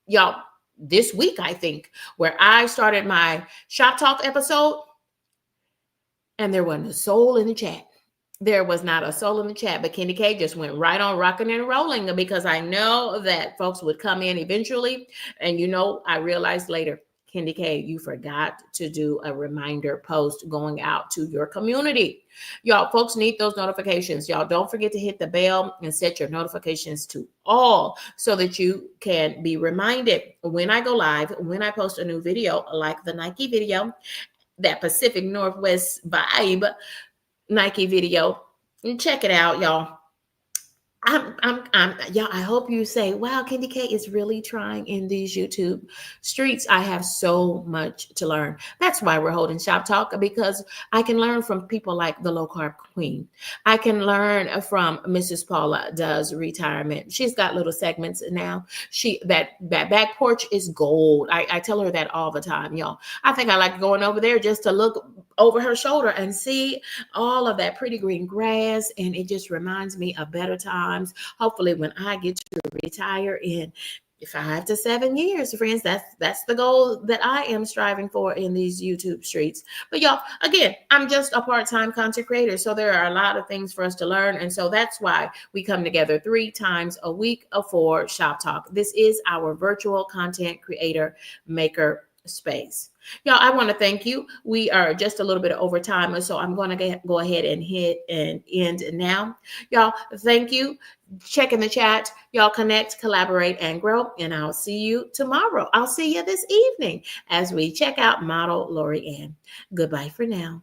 y'all, this week I think, where I started my Shop Talk episode and there wasn't a soul in the chat. There was not a soul in the chat, but Kendi K just went right on rocking and rolling because I know that folks would come in eventually. And I realized later, Kendi K, you forgot to do a reminder post going out to your community. Y'all, folks need those notifications. Y'all, don't forget to hit the bell and set your notifications to all so that you can be reminded when I go live, when I post a new video, like the Nike video, that Pacific Northwest vibe Nike video. And check it out, y'all. Yeah, I hope you say, wow, Kendi K is really trying in these YouTube streets. I have so much to learn. That's why we're holding Shop Talk, because I can learn from people like the Low Carb Queen. I can learn from Mrs. Paula Does Retirement. She's got little segments now. That back porch is gold. I tell her that all the time, y'all. I think I like going over there just to look over her shoulder and see all of that pretty green grass, and it just reminds me of better times. Hopefully when I get to retire in 5 to 7 years, friends, that's the goal that I am striving for in these YouTube streets. But y'all, again, I'm just a part-time content creator, so there are a lot of things for us to learn, and so that's why we come together 3 times a week for Shop Talk. This is our virtual content creator maker space. Y'all, I want to thank you. We are just a little bit over time, so I'm going to go ahead and hit and end now. Y'all, thank you. Check in the chat. Y'all connect, collaborate, and grow. And I'll see you tomorrow. I'll see you this evening as we check out Model Lori Ann. Goodbye for now.